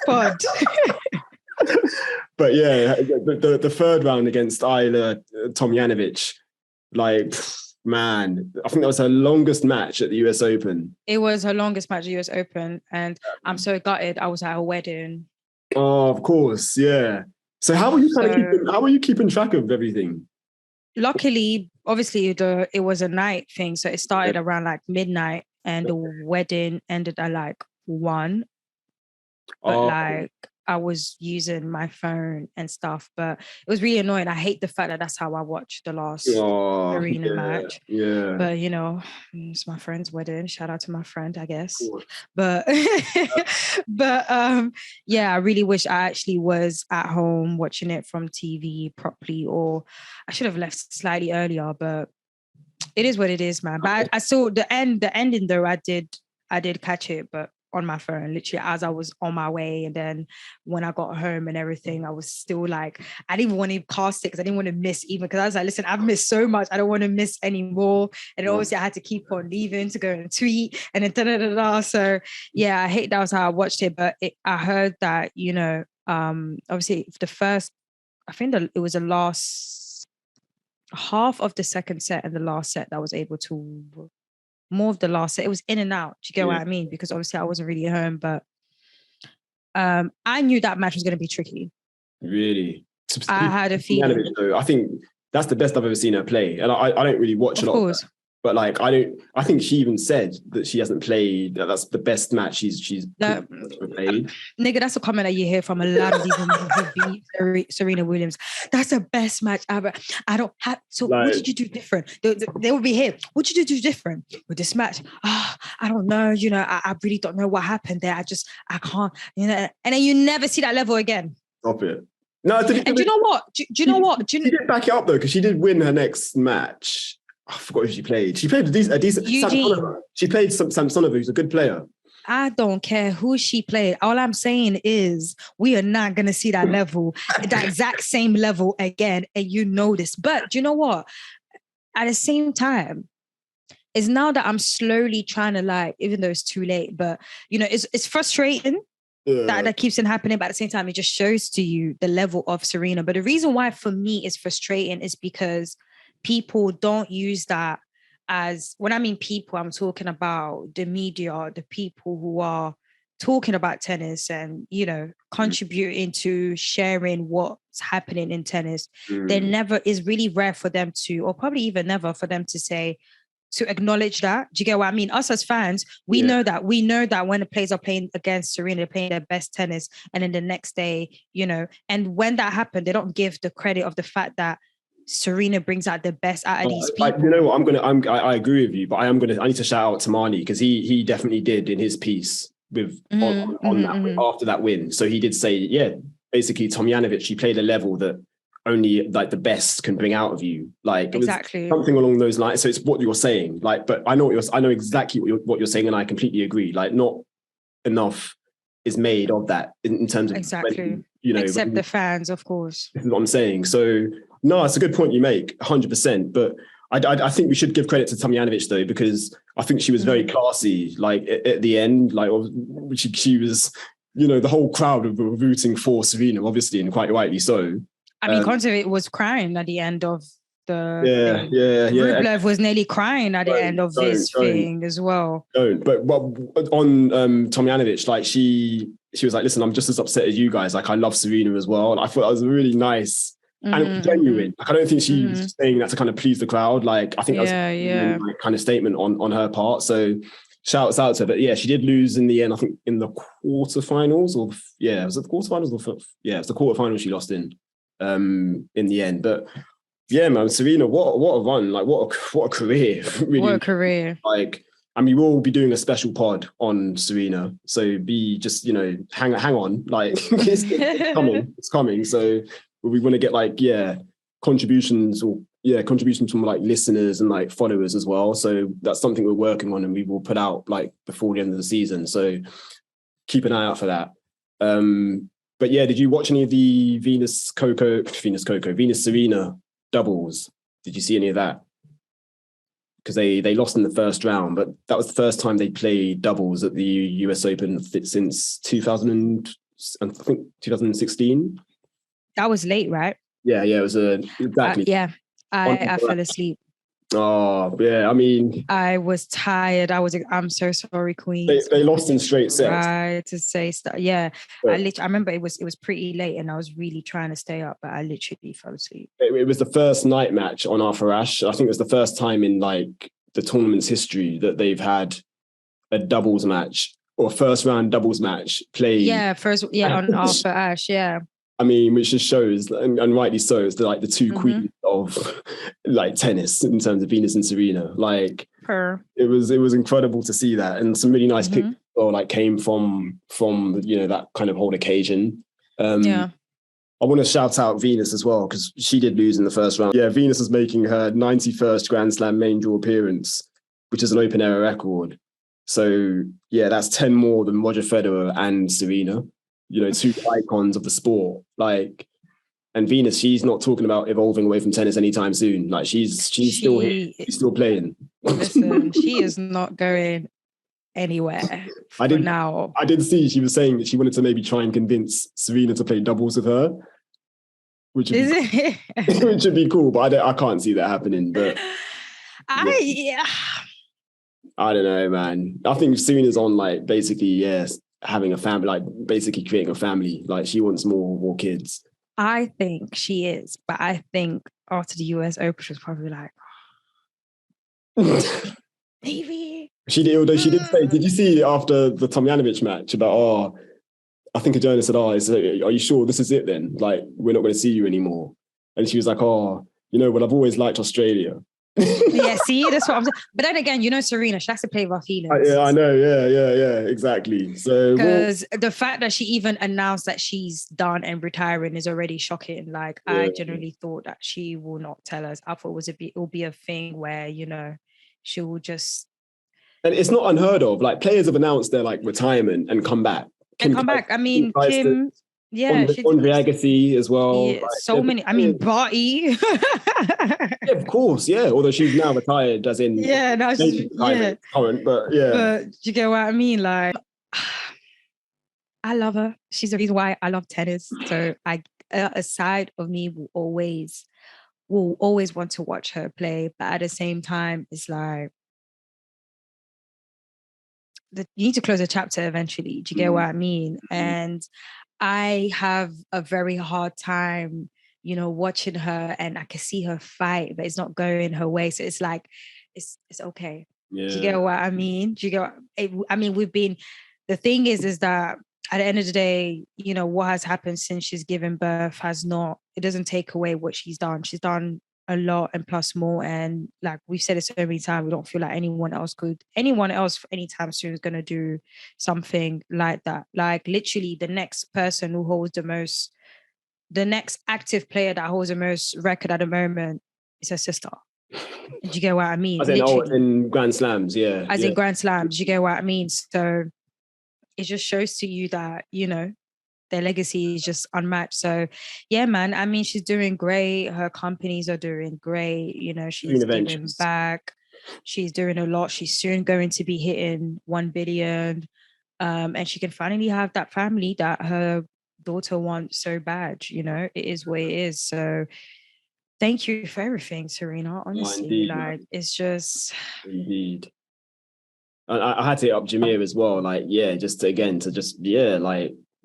pod. But yeah, the third round against Alja Tomljanovic, like, man, I think that was her longest match at the US Open. It was her longest match at the US Open, and I'm so gutted. I was at her wedding. Oh, of course, yeah. So how were you keeping track of everything? Luckily, obviously, it was a night thing, so it started around like midnight, and the wedding ended at like 1. But like, I was using my phone and stuff, but it was really annoying. I hate the fact that that's how I watched the last Serena match. Yeah. But it's my friend's wedding. Shout out to my friend, I guess. But yeah, I really wish I actually was at home watching it from TV properly, or I should have left slightly earlier, but it is what it is, man. But I saw the ending though. I did catch it, but on my phone, literally as I was on my way. And then when I got home and everything, I was still like, I didn't even want to cast it because I didn't want to miss even, because I was like, listen, I've missed so much. I don't want to miss any more. And obviously I had to keep on leaving to go and tweet and then da-da-da-da. So yeah, I hate that was how I watched it. But I heard that, obviously the first, I think that it was the last half of the second set and the last set that was able to, more of the last set. It was in and out. Do you get what I mean? Because obviously I wasn't really home, but I knew that match was going to be tricky. Really? I had a feeling. I think that's the best I've ever seen her play. And I don't really watch a lot of that. But like, I think she even said that she hasn't played, that's the best match she's played. Nigga, that's a comment that you hear from a lot of these women who beat Serena Williams. That's the best match ever. I don't have, so like, what did you do different? They will be here. What did you do different with this match? I don't know. I really don't know what happened there. I can't, and then you never see that level again. Stop it. No, and do you know what? Do you know what? She did back it up though, because she did win her next match. I forgot who she played. She played a decent Samsonova. She played Samsonova, who's a good player. I don't care who she played. All I'm saying is we are not going to see that level, that exact same level again. And you know this. But do you know what? At the same time, it's now that I'm slowly trying to even though it's too late, but it's frustrating that keeps on happening. But at the same time, it just shows to you the level of Serena. But the reason why for me it's frustrating is because people don't use that as, when I mean people, I'm talking about the media, the people who are talking about tennis and, contributing to sharing what's happening in tennis. There never is really rare for them to, or probably even never for them to say, to acknowledge that. Do you get what I mean? Us as fans, we know that when the players are playing against Serena, they're playing their best tennis. And then the next day, and when that happened, they don't give the credit of the fact that Serena brings out the best out of these people. You know what? I agree with you, but I need to shout out to Marnie, because he definitely did in his piece after that win. So he did say, basically Tomljanovic, she played a level that only like the best can bring out of you. Like exactly something along those lines. So it's what you're saying. But I know exactly what you're saying, and I completely agree. Like not enough is made of that in terms of exactly. Except the fans, of course. This is what I'm saying. So no, it's a good point you make, 100%. But I think we should give credit to Tomljanovic though, because I think she was very classy. Like at the end, like she was, the whole crowd were rooting for Serena, obviously, and quite rightly so. I mean, Kontaveit was crying at the end of the thing. Yeah. Rublev was nearly crying at the end of this thing as well. But on Tomljanovic, like she was like, listen, I'm just as upset as you guys. Like I love Serena as well. And I thought that was really nice. And it was genuine. Like I don't think she was saying that to kind of please the crowd. Like I think that was a kind of statement on her part. So shouts out to her. But yeah, she did lose in the end, I think in the quarterfinals was it the quarterfinals or it was the quarterfinals she lost in the end. But yeah, man, Serena, what a run. Like what a career. Really. What a career. Like, I mean, we'll be doing a special pod on Serena. So be just, hang on. Like it's coming. So we want to get contributions from like listeners and like followers as well. So that's something we're working on, and we will put out like before the end of the season. So keep an eye out for that. But yeah, did you watch any of the Venus Serena doubles? Did you see any of that? Because they lost in the first round, but that was the first time they played doubles at the US Open since 2016. That was late, right? Yeah, it was exactly. I fell asleep. Oh yeah, I mean, I was tired. I'm so sorry, Queen. They lost in straight sets. Right to say stuff. Yeah, I remember it was pretty late, and I was really trying to stay up, but I literally fell asleep. It was the first night match on Arthur Ashe. I think it was the first time in like the tournament's history that they've had a doubles match or first round doubles match played. Yeah, on Arthur Ashe, yeah. I mean, which just shows, and rightly so, it's like the two queens of like tennis in terms of Venus and Serena. Like, it was incredible to see that, and some really nice pictures like came from that kind of whole occasion. I want to shout out Venus as well, because she did lose in the first round. Yeah, Venus is making her 91st Grand Slam main draw appearance, which is an open era record. So yeah, that's 10 more than Roger Federer and Serena. Two icons of the sport. Like, and Venus, she's not talking about evolving away from tennis anytime soon. Like, she's still here, she's still playing. Listen, she is not going anywhere now. I did see she was saying that she wanted to maybe try and convince Serena to play doubles with her, which would be cool. But I can't see that happening. But I don't know, man. I think Serena's on like basically having a family, like basically creating a family. Like, she wants more kids. I think she is, but I think after the US Open, she was probably like, maybe. She did, although she did say, did you see after the Tomljanovic match about, I think a journalist said, are you sure this is it then? Like, we're not going to see you anymore. And she was like, well, I've always liked Australia. Yeah, see, that's what I'm saying. But then again, Serena, she has to play with our feelings. Yeah, I know. Yeah, exactly. So, because the fact that she even announced that she's done and retiring is already shocking. Like, I generally thought that she will not tell us. I thought it will be a thing where, she will just. And it's not unheard of. Like, players have announced their like retirement and come back. I mean, Kim. Yeah, Andrey Agassi as well. Yeah, like, so many. I mean, Barty. Yeah, of course. Yeah, although she's now retired, as in now she's current. But yeah, but you get what I mean. Like, I love her. She's the reason why I love tennis. So a side of me will always want to watch her play. But at the same time, it's like you need to close a chapter eventually. Do you get what I mean? And I have a very hard time, watching her, and I can see her fight, but it's not going her way. So it's like, it's okay. Yeah. Do you get what I mean? Do you get I mean, the thing is that at the end of the day, what has happened since she's given birth it doesn't take away what she's done. She's done a lot and plus more. And like we've said it so many times, we don't feel like anyone else anytime soon is going to do something like that. Like, literally the next person who holds the next active player that holds the most record at the moment is her sister. Do you get what I mean? As in Grand Slams, yeah. In Grand Slams, you get what I mean? So it just shows to you that, their legacy is just unmatched. So yeah, man, I mean, she's doing great. Her companies are doing great. She's giving back. She's doing a lot. She's soon going to be hitting 1 billion. And she can finally have that family that her daughter wants so bad. It is what it is. So thank you for everything, Serena. Honestly, it's just indeed. I had to hit up Jameer as well. Like,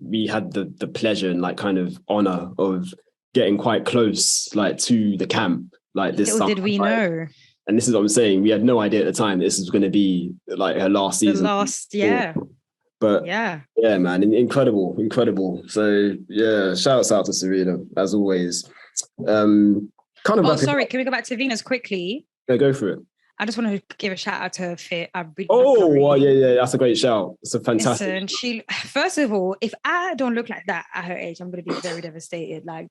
we had the pleasure and like kind of honor of getting quite close, like, to the camp, like this. Little did we know. And this is what I'm saying. We had no idea at the time this was going to be like her last season. But yeah, man, incredible. So yeah, shouts out to Serena as always. Can we go back to Venus quickly? Yeah, go for it. I just want to give a shout out to her fit. Yeah, that's a great shout. It's a fantastic. Listen, first of all, if I don't look like that at her age, I'm going to be very devastated. Like,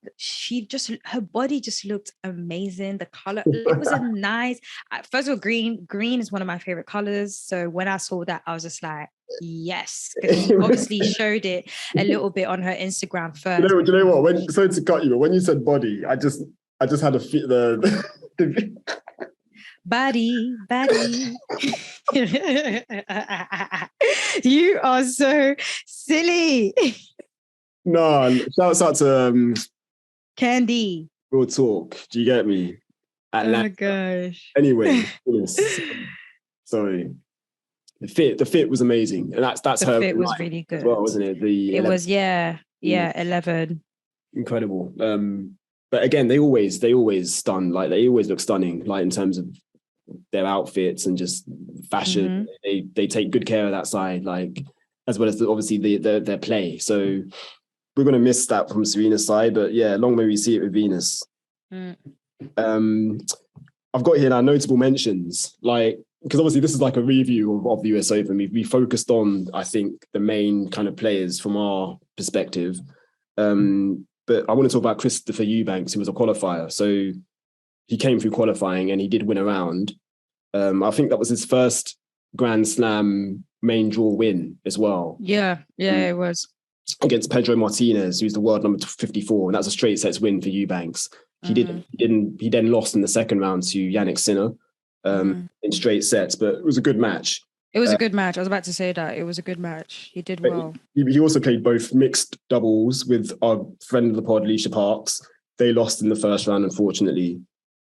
her body just looked amazing. The color, it was a nice. First of all, green is one of my favorite colors. So when I saw that, I was just like, yes, because she obviously showed it a little bit on her Instagram first. Do you know what? Sorry to cut you, but when you said body, I just had a fit the Body. You are so silly. No, shouts out to Candy. Real talk. Do you get me? Oh my gosh. Anyway, sorry. The fit was amazing, and that's her. The fit was really good, as well, wasn't it? It was 11. Incredible. But again, they always stun. Like, they always look stunning. Like, in terms of their outfits and just fashion, they take good care of that side. Like, as well as obviously their play. So we're going to miss that from Serena's side, but yeah, long may we see it with Venus. I've got here now notable mentions, like, because obviously this is like a review of the US Open. We focused on, I think, the main kind of players from our perspective. But I want to talk about Christopher Eubanks, who was a qualifier. So he came through qualifying and he did win a round. I think that was his first Grand Slam main draw win as well. Yeah, it was. Against Pedro Martinez, who's the world number 54. And that's a straight sets win for Eubanks. He then lost in the second round to Yannick Sinner in straight sets, but it was a good match. It was a good match. I was about to say that. It was a good match. He did well. He also played both mixed doubles with our friend of the pod, Alicia Parks. They lost in the first round, unfortunately.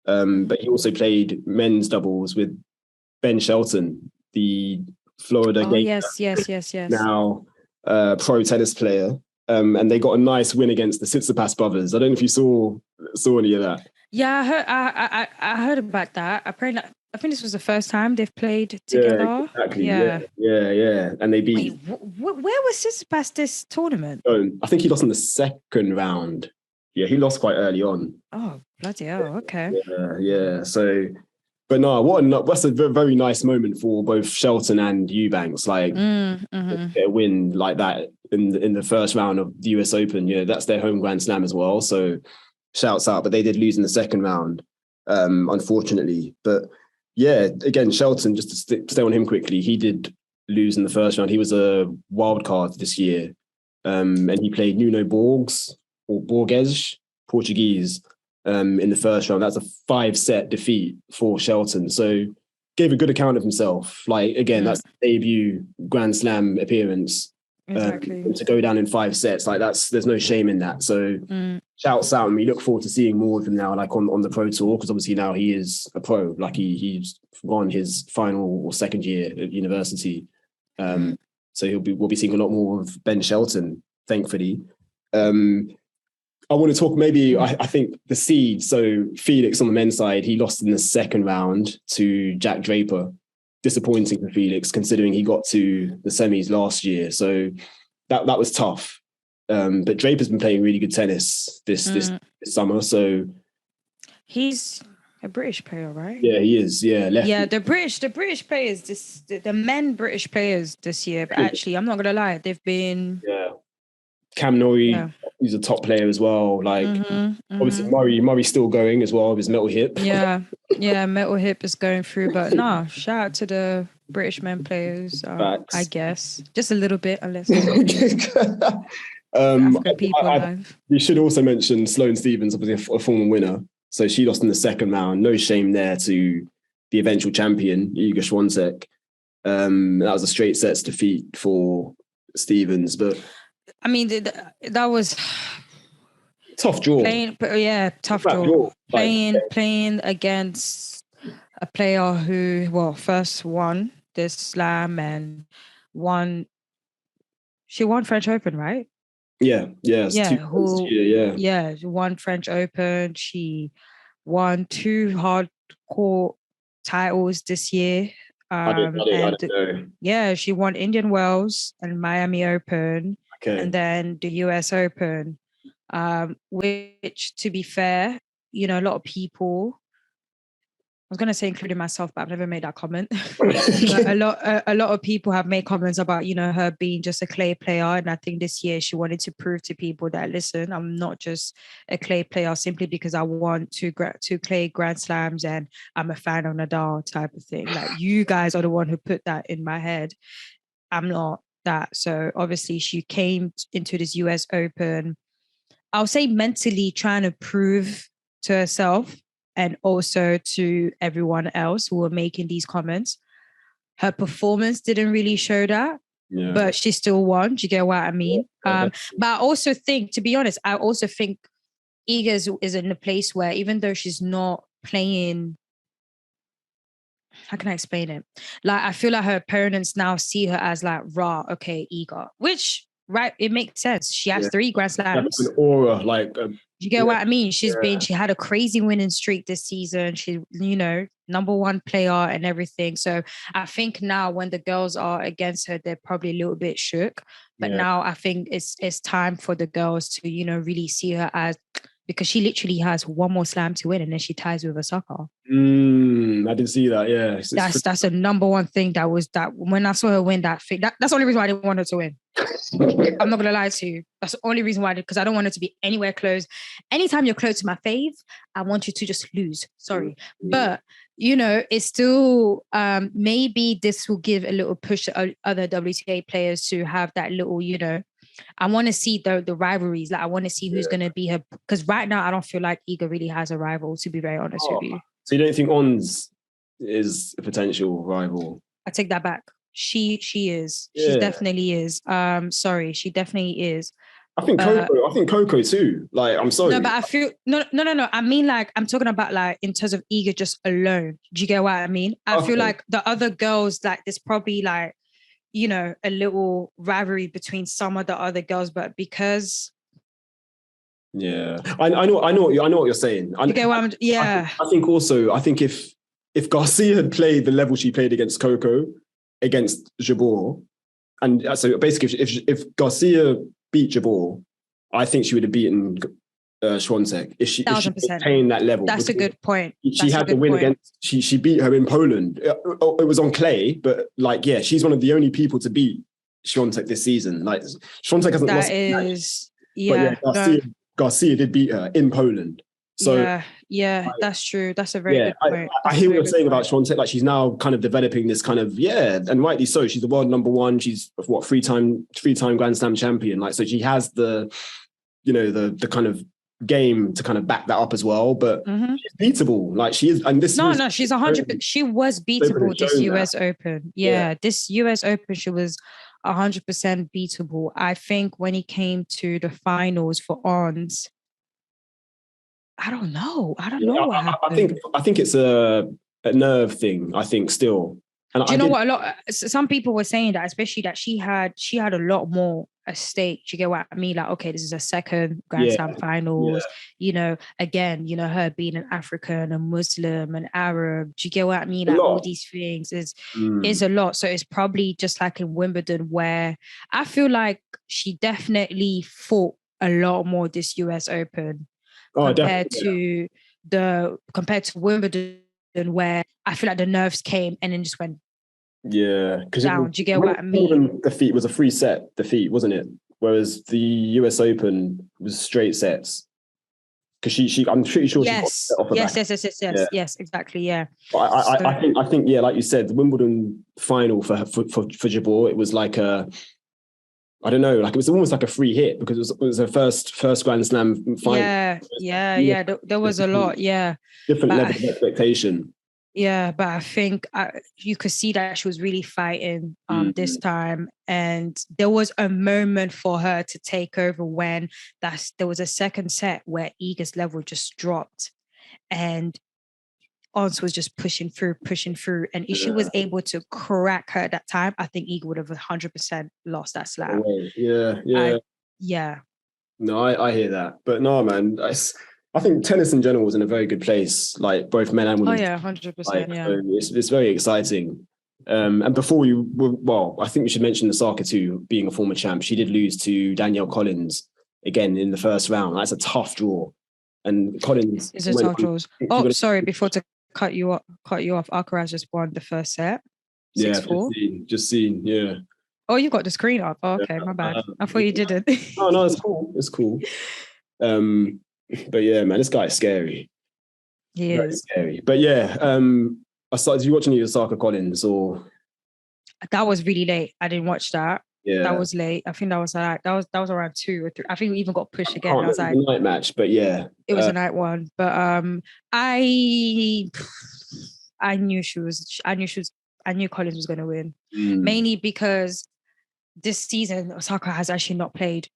But he also played men's doubles with Ben Shelton, the Florida Gator. Yes. Now pro tennis player. And they got a nice win against the Tsitsipas brothers. I don't know if you saw any of that. Yeah, I heard about that. I think this was the first time they've played together. Yeah, exactly. Yeah. And they beat. Wait, where was Tsitsipas this tournament? Oh, I think he lost in the second round. Yeah, he lost quite early on. Oh, bloody hell! Okay. Yeah. So, but no, that's a very nice moment for both Shelton and Eubanks. Like a win like that in the first round of the US Open. Yeah, that's their home Grand Slam as well. So, shouts out. But they did lose in the second round, unfortunately. But yeah, again, Shelton, just to stay on him quickly, he did lose in the first round. He was a wild card this year. And he played Nuno Borges, Portuguese, in the first round. That's a 5-set defeat for Shelton. So gave a good account of himself. Like, again, that's the debut Grand Slam appearance. Exactly. To go down in 5 sets, like there's no shame in that. So shouts out, and we look forward to seeing more of him now, like on the pro tour, because obviously now he is a pro. Like he's gone his final or second year at university. So we'll be seeing a lot more of Ben Shelton, thankfully. I want to talk maybe, I think the seed. So Felix on the men's side, he lost in the second round to Jack Draper. Disappointing for Felix, considering he got to the semis last year. So that was tough. But Draper's been playing really good tennis this summer. So he's a British player, right? Yeah, he is. Yeah, lefty. Yeah, the British players, the men British players this year. But actually, I'm not gonna lie, they've been Cam Norrie. He's a top player as well. Like obviously Murray's still going as well with his metal hip. Yeah, metal hip is going through. But no, shout out to the British men players. I guess just a little bit, unless African people. You should also mention Sloane Stephens, obviously a former winner. So she lost in the second round. No shame there to the eventual champion, Iga Swiatek. That was a straight sets defeat for Stephens, but. I mean, that was tough draw. Tough draw. Playing against a player who, first won this slam and she won French Open, right? Yeah. She won French Open. She won 2 hardcore titles this year. I didn't know. Yeah, she won Indian Wells and Miami Open. Okay. And then the US Open, which, to be fair, a lot of people, I was going to say including myself, but I've never made that comment. a lot of people have made comments about, her being just a clay player. And I think this year she wanted to prove to people that, listen, I'm not just a clay player simply because I want to clay Grand Slams and I'm a fan of Nadal type of thing. Like, you guys are the one who put that in my head. I'm not that. So obviously she came into this US Open, I'll say mentally trying to prove to herself and also to everyone else who were making these comments. Her performance didn't really show that, but she still won. Do you get what I mean? But I also think, to be honest, Iga is in a place where, even though she's not playing, how can I explain it? Like, I feel like her opponents now see her as like, okay, Iga, which right, it makes sense. She has 3 Grand Slams. An aura, like You get what I mean? She had a crazy winning streak this season. She, number 1 player and everything. So I think now when the girls are against her, they're probably a little bit shook. But now I think it's time for the girls to, really see her as, because she literally has 1 more slam to win and then she ties with Osaka. I didn't see that. Yeah. That's a number 1 thing that when I saw her win that thing, that's the only reason why I didn't want her to win. I'm not gonna lie to you. That's the only reason why because I don't want it to be anywhere close. Anytime you're close to my fave, I want you to just lose. Sorry. But it's still maybe this will give a little push to other WTA players to have that little, I want to see the rivalries. Like I want to see who's gonna be her, because right now I don't feel like Iga really has a rival, to be very honest with you. So you don't think Ons is a potential rival? I take that back. She is. Yeah. She definitely is. Sorry, she definitely is. I think Coco too. Like, I'm sorry. No, but I feel no. I mean, like, I'm talking about like in terms of Iga just alone. Do you get what I mean? I feel like the other girls, like, there's probably like, a little rivalry between some of the other girls, but because. Yeah, I know what you're saying. You get what I think if Garcia had played the level she played against Coco, against Jabeur, and so basically if Garcia beat Jabeur, I think she would have beaten Świątek if she maintained that level. That's a good point. She had the win against. She beat her in Poland. It was on clay, but like, yeah, she's one of the only people to beat Świątek this season. Like, Świątek hasn't lost. Garcia did beat her in Poland. So that's true. That's a very good point. I hear what you're saying about Świątek. Like, she's now kind of developing this kind of, and rightly so. She's the world number 1. She's three-time Grand Slam champion. Like, so she has the kind of game to kind of back that up as well. But she's beatable. Like, she is, and this. No, she's 100%. She was beatable this US Open. This US Open, she was 100% beatable. I think when it came to the finals for Ons, I don't know what happened. I think it's a nerve thing. I think still. And do you know what? Some people were saying that, especially that she had a lot more at stake. Do you get what I mean? Like, okay, this is a second Grand Slam finals. Again, her being an African, a Muslim, an Arab. Do you get what I mean? Like, all these things is a lot. So it's probably just like in Wimbledon, where I feel like she definitely fought a lot more this US Open compared to Wimbledon, where I feel like the nerves came and then just went down. Do you get what I mean? Wimbledon defeat was a 3-set defeat, wasn't it? Whereas the US Open was straight sets. Because I'm pretty sure she got set off of that. Yes, exactly, yeah. But I think, like you said, the Wimbledon final for Jabeur, it was like I don't know, like it was almost like a free hit because it was her first Grand Slam final. Yeah. There was a lot, different level of expectation. Yeah, but I think you could see that she was really fighting this time, and there was a moment for her to take over when there was a second set where Iga's level just dropped, and Ons was just pushing through. And if she was able to crack her at that time, I think Iga would have 100% lost that slam. Yeah. No, I hear that. But no, man, I think tennis in general was in a very good place, like both men and women. 100%, So it's very exciting. And before I think we should mention Osaka too, being a former champ. She did lose to Danielle Collins again in the first round. That's a tough draw. And Collins... It's a tough draw. Sorry, before to cut you off, Alcaraz just won the first set. 6-4. Just seen, yeah. Oh, you got the screen up. Oh, okay, my bad. I thought you didn't. Oh, no, it's cool. But yeah, man, this guy is scary. He is scary. But yeah, did you watch any of Osaka Collins or? That was really late. I didn't watch that. Yeah, that was late. I think that was around 2 or 3. I think we even got pushed again. I was like, night match, but yeah, it was a night one. But I knew Collins was going to win, mainly because this season Osaka has actually not played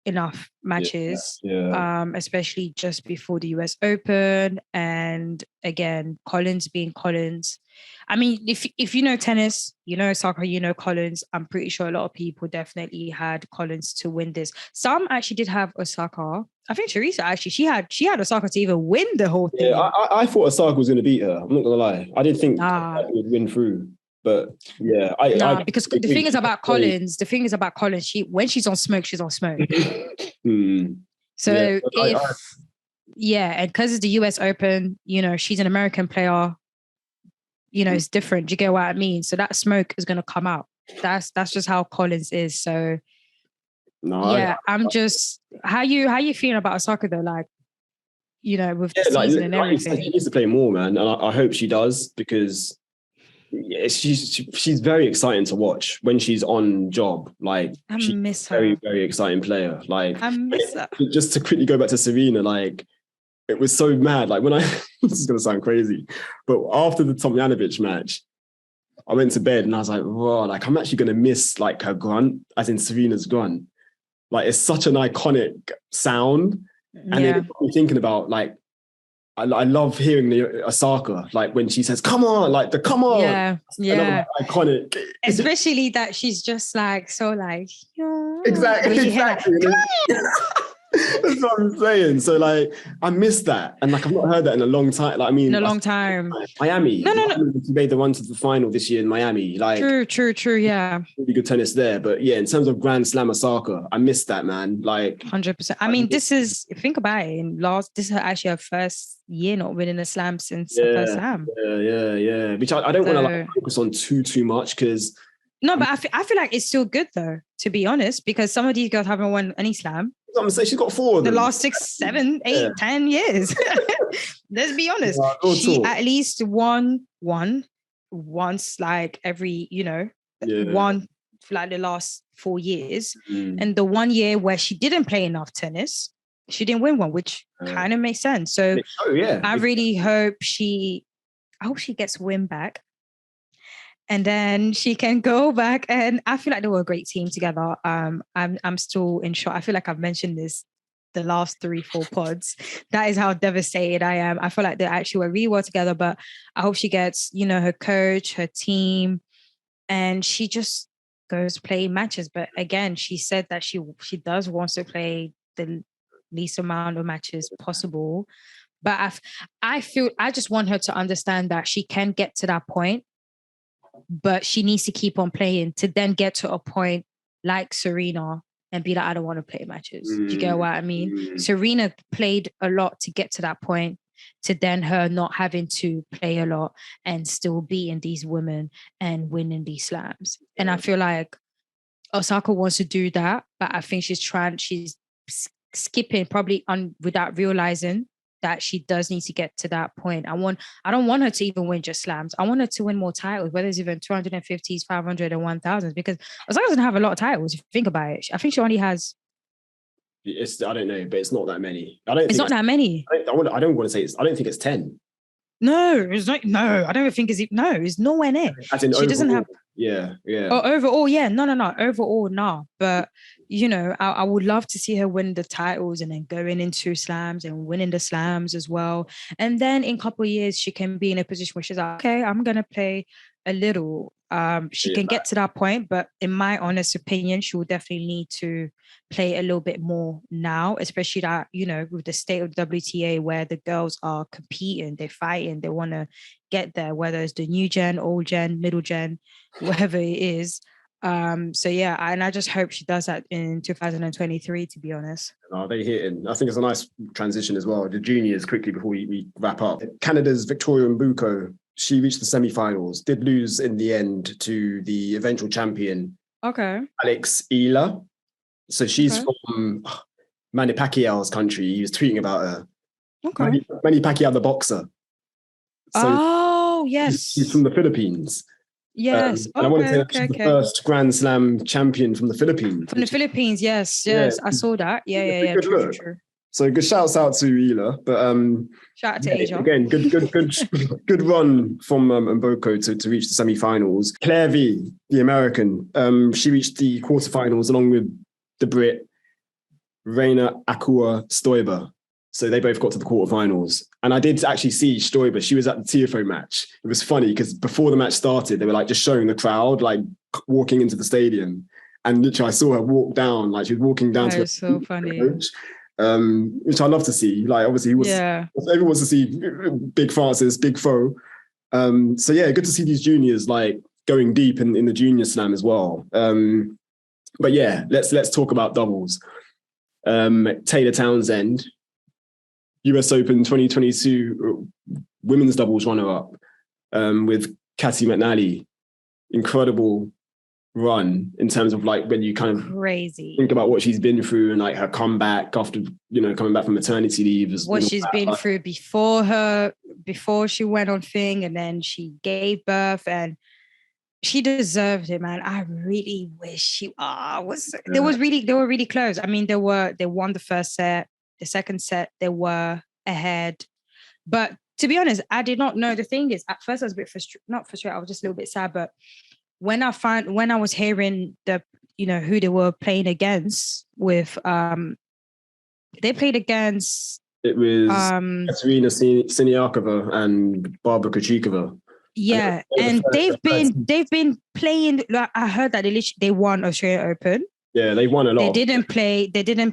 enough matches, Yeah. especially just before the US Open. And again, Collins being Collins. I mean, if you know tennis, you know Osaka, you know Collins. I'm pretty sure a lot of people definitely had Collins to win this. Some actually did have Osaka. I think Teresa actually, she had Osaka to even win the whole thing. Yeah, I thought Osaka was going to beat her. I'm not going to lie. I didn't think that would win through. But yeah, because the thing is about Collins, when she's on smoke, she's on smoke. So and because it's the US Open, you know, she's an American player, you know, it's different. Do you get what I mean? So that smoke is gonna come out. That's just how Collins is. So I'm just how you feeling about Osaka though? Like, you know, with the season and everything. She needs to play more, man. And I hope she does, because she's very exciting to watch when she's on job. Like, she's a very, very exciting player. Like, I miss her. Just to quickly go back to Serena, like, it was so mad. Like, when this is going to sound crazy, but after the Tomljanovic match, I went to bed and I was like, wow, like, I'm actually going to miss like her grunt, as in Serena's grunt. Like, it's such an iconic sound. And then it got me thinking about, like, I love hearing the Osaka, like when she says, come on, like the come on. Yeah. Iconic. Especially that she's just like, so like, exactly. That's what I'm saying. So like, I miss that. And like, I've not heard that in a long time. Like, I mean, in a long time. Miami. No. She made the run to the final this year in Miami. Like, true. Yeah. Really good tennis there. But yeah, in terms of Grand Slam Osaka, I missed that, man. Like 100%. I mean, think about it. This is actually her first year not winning a slam since the first slam. Yeah. Which I don't want to like focus on too much, because no, but I feel like it's still good though, to be honest, because some of these girls haven't won any slam. I'm saying she's got 4 of them. The last 6, 7, 8, 10 years. Let's be honest. She at least won once, like every, one for like the last 4 years. And the 1 year where she didn't play enough tennis, she didn't win one, which kind of makes sense. So I really hope she gets win back. And then she can go back, and I feel like they were a great team together. I'm still in shock. I feel like I've mentioned this the last 3-4 pods. That is how devastated I am. I feel like they actually were really well together, but I hope she gets, her coach, her team, and she just goes play matches. But again, she said that she does want to play the least amount of matches possible. But I just want her to understand that she can get to that point, but she needs to keep on playing to then get to a point like Serena and be like, I don't want to play matches. Do you get what I mean? Serena played a lot to get to that point, to then her not having to play a lot and still beating these women and winning these slams. And I feel like Osaka wants to do that, but I think she's skipping probably on without realizing that she does need to get to that point. I don't want her to even win just slams. I want her to win more titles, whether it's even 250s, 500 and 1000s, because Osaka doesn't have a lot of titles if you think about it. I think she only has... I don't know, but it's not that many. It's not that many. I don't want to say I don't think it's 10. No, it's not. No, I don't even think it's nowhere near. As in she overall, doesn't have. Yeah. Oh, overall, yeah. No. Overall, no. But I would love to see her win the titles and then going into slams and winning the slams as well. And then in a couple of years, she can be in a position where she's like, okay, I'm gonna play a little. She can get to that point, but in my honest opinion, she will definitely need to play a little bit more now, especially that, with the state of WTA where the girls are competing, they're fighting, they want to get there, whether it's the new gen, old gen, middle gen, whatever it is. So yeah, and I just hope she does that in 2023, to be honest. Oh, they hitting. I think it's a nice transition as well. The juniors, quickly before we wrap up. Canada's Victoria Mbuko, she reached the semi-finals, did lose in the end to the eventual champion, Alex Ela. So she's from Manny Pacquiao's country. He was tweeting about her. Manny Pacquiao, the boxer. So yes. She's from the Philippines. Yes. And I want to say that she's the first Grand Slam champion from the Philippines. From the Philippines, yes. I saw that. Yeah. True. So good shouts out to Ela, but shout out to Asia. Again, good run from Mboko to reach the semi-finals. Claire V, the American, she reached the quarterfinals along with the Brit. Reina Akua Stoiber. So they both got to the quarterfinals. And I did actually see Stoiber. She was at the Tiafoe match. It was funny because before the match started, they were like just showing the crowd, like walking into the stadium. And literally I saw her walk down, like she was walking down that to is so funny. coach, which I love to see. Like obviously everyone wants to see Big Francis, Big Foe. So yeah, good to see these juniors like going deep in the junior slam as well. But yeah, let's talk about doubles. Taylor Townsend, US Open 2022 women's doubles runner-up with Cathy McNally. Incredible run in terms of like when you kind of crazy think about what she's been through and like her comeback after, coming back from maternity leave. What she's been through before she went on thing, and then she gave birth, and she deserved it, man. I really wish she they were really close. I mean, they won the first set, the second set, they were ahead. But to be honest, I did not know. The thing is, at first I was a bit not frustrated, I was just a little bit sad. But when I was hearing who they were playing against with, they played against, it was Serena Siniakova and Barbara Krejcikova. Yeah, and they've been playing. Like, I heard that they won Australian Open. Yeah, they won a lot. They didn't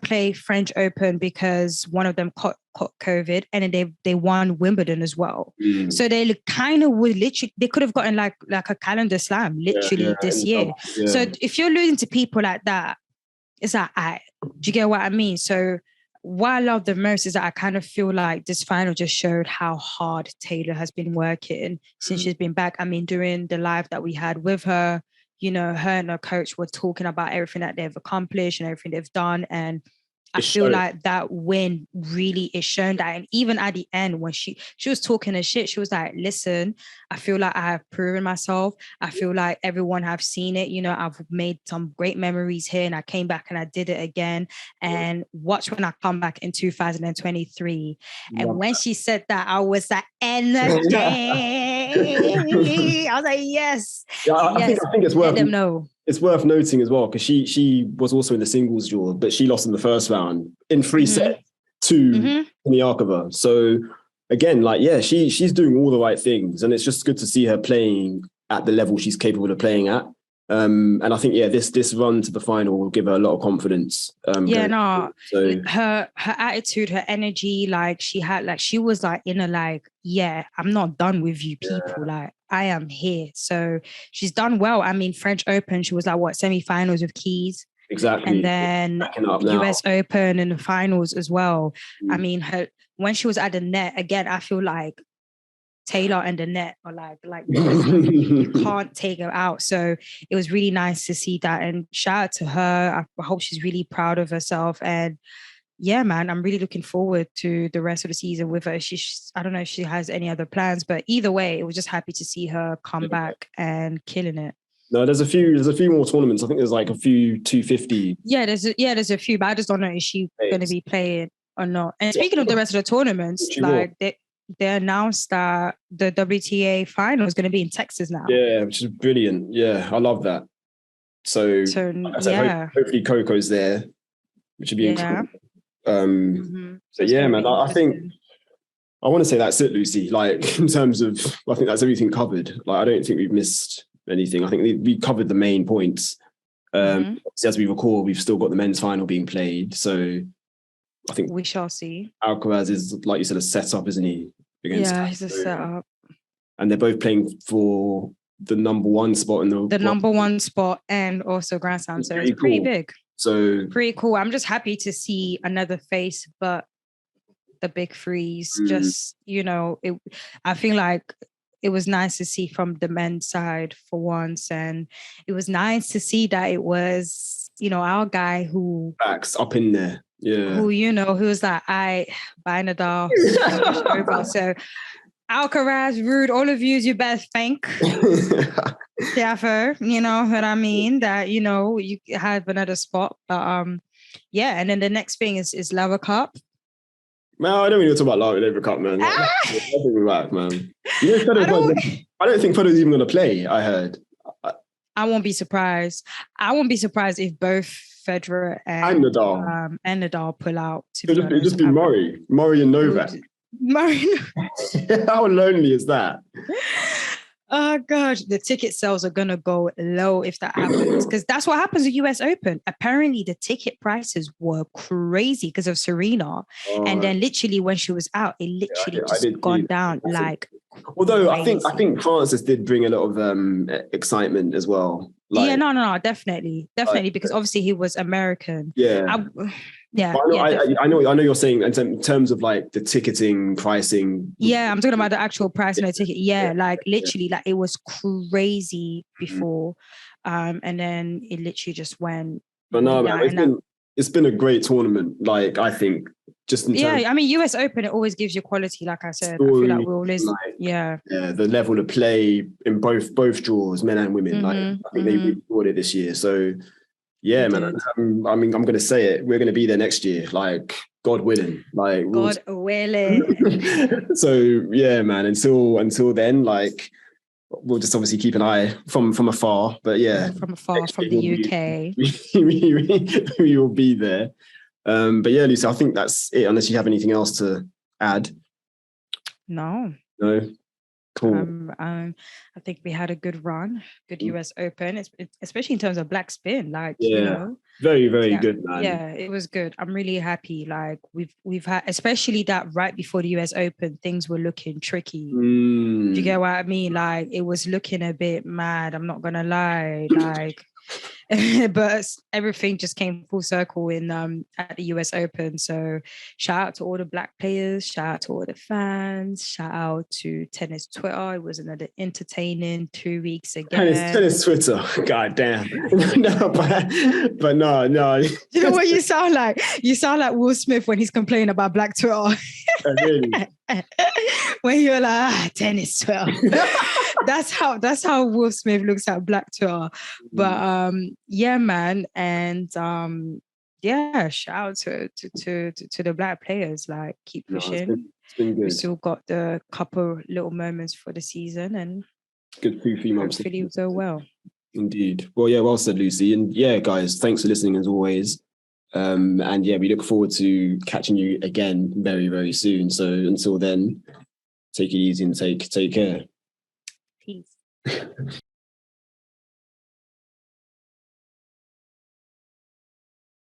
play French Open because one of them caught COVID, and then they won Wimbledon as well. So they kind of would literally, they could have gotten like a calendar slam literally this year. Yeah. So if you're losing to people like that, it's like, do you get what I mean? So what I love the most is that I kind of feel like this final just showed how hard Taylor has been working since she's been back. I mean, during the live that we had with her, her and her coach were talking about everything that they've accomplished and everything they've done. And I feel like that win really is shown that. And even at the end, when she was talking her shit, she was like, listen, I feel like I have proven myself. I feel like everyone have seen it. I've made some great memories here, and I came back and I did it again. And watch when I come back in 2023. And when she said that, I was like, energy. I was like, yes. Yeah, I think it's worth, let them know. It's worth noting as well, because she was also in the singles draw, but she lost in the first round in 3 sets to Siniakova. So again, like, yeah, she's doing all the right things, and it's just good to see her playing at the level she's capable of playing at. And I think, yeah, this run to the final will give her a lot of confidence. So her attitude, her energy, like she was like in a like, yeah, I'm not done with you people. Like, I am here. So she's done well. I mean, French Open, she was like semi-finals with Keys. Exactly. And then US Open in the finals as well. I mean, when she was at the net, again, I feel like Taylor and the net are like you can't take her out. So it was really nice to see that, and shout out to her. I hope she's really proud of herself. And yeah, man, I'm really looking forward to the rest of the season with her. I don't know if she has any other plans, but either way, it was just happy to see her come back and killing it. No, there's a few more tournaments. I think there's like a few 250. Yeah, there's a few, but I just don't know if she's going to be playing or not. And speaking of the rest of the tournaments, like they announced that the WTA final is going to be in Texas now. Yeah, which is brilliant. Yeah, I love that. So like I said, hopefully Coco's there, which would be incredible. So yeah, man, I think I want to say that's it, Lucy. Like, in terms of, I think that's everything covered. Like, I don't think we've missed anything. I think we covered the main points. As we recall, we've still got the men's final being played. So I think we shall see. Alcaraz is, like you said, a setup, isn't he? He's a setup. And they're both playing for the number one spot in the number one spot, and also Grand Slam. So it's pretty big. So pretty cool. I'm just happy to see another face, but the big threes. Just, I feel like it was nice to see from the men's side for once, and it was nice to see that it was, our guy who backs up in there. Yeah. Who was like, by Nadal. So Alcaraz, Rude, all of you better thank Tiafoe, you know what I mean? That, you have another spot. But and then the next thing is Lever Cup. Man, I don't really talk about Lever Cup, man. I'll be back, man. I don't think Federer's even going to play, I heard. I won't be surprised. I won't be surprised if both Federer and Nadal pull out. It'd just be Murray and Novak. Murray. How lonely is that? Oh gosh, the ticket sales are gonna go low if that happens, because that's what happens at US Open. Apparently, the ticket prices were crazy because of Serena, and then literally when she was out, it literally just gone down like. Although crazy. I think Francis did bring a lot of excitement as well. Like, yeah, no, definitely, because obviously he was American. Yeah. I know you're saying in terms of like the ticketing pricing. Yeah, I'm talking about the actual price of the ticket. Yeah, like literally, like it was crazy before, and then it literally just went. But no, man, it's been a great tournament. Like I think, just in terms I mean, US Open, it always gives you quality. Like I said, I feel like we're always the level of play in both draws, men and women. Like I think they really brought it this year. So. Yeah, man. I mean, I'm going to say it. We're going to be there next year, like God willing. Like God willing. So yeah, man. Until then, like we'll just obviously keep an eye from afar. But yeah, from afar, from the UK, we will be there. But yeah, Lucy, I think that's it. Unless you have anything else to add. No. Cool. I think we had a good run, good US Open, especially in terms of black spin. Like, you know, very, very good, man. Yeah, it was good. I'm really happy. Like we've had, especially that right before the US Open, things were looking tricky. Do you get what I mean? Like it was looking a bit mad. I'm not gonna lie. Like. But everything just came full circle in at the US Open. So shout out to all the black players, shout out to all the fans, shout out to tennis Twitter. It was another entertaining 2 weeks again. Tennis Twitter, god damn. No, but no. You know what you sound like? You sound like Will Smith when he's complaining about black Twitter. Oh, really? When you're like, tennis Twitter. That's how Will Smith looks at black Twitter. But yeah, man, and shout out to the black players. Like keep pushing. It's been good. We still got the couple little moments for the season, and good 2-3 months. Hopefully it'll go well. Indeed. Well, yeah, well said, Lucy. And yeah, guys, thanks for listening as always. And yeah, we look forward to catching you again very, very soon. So until then, take it easy and take care. Peace.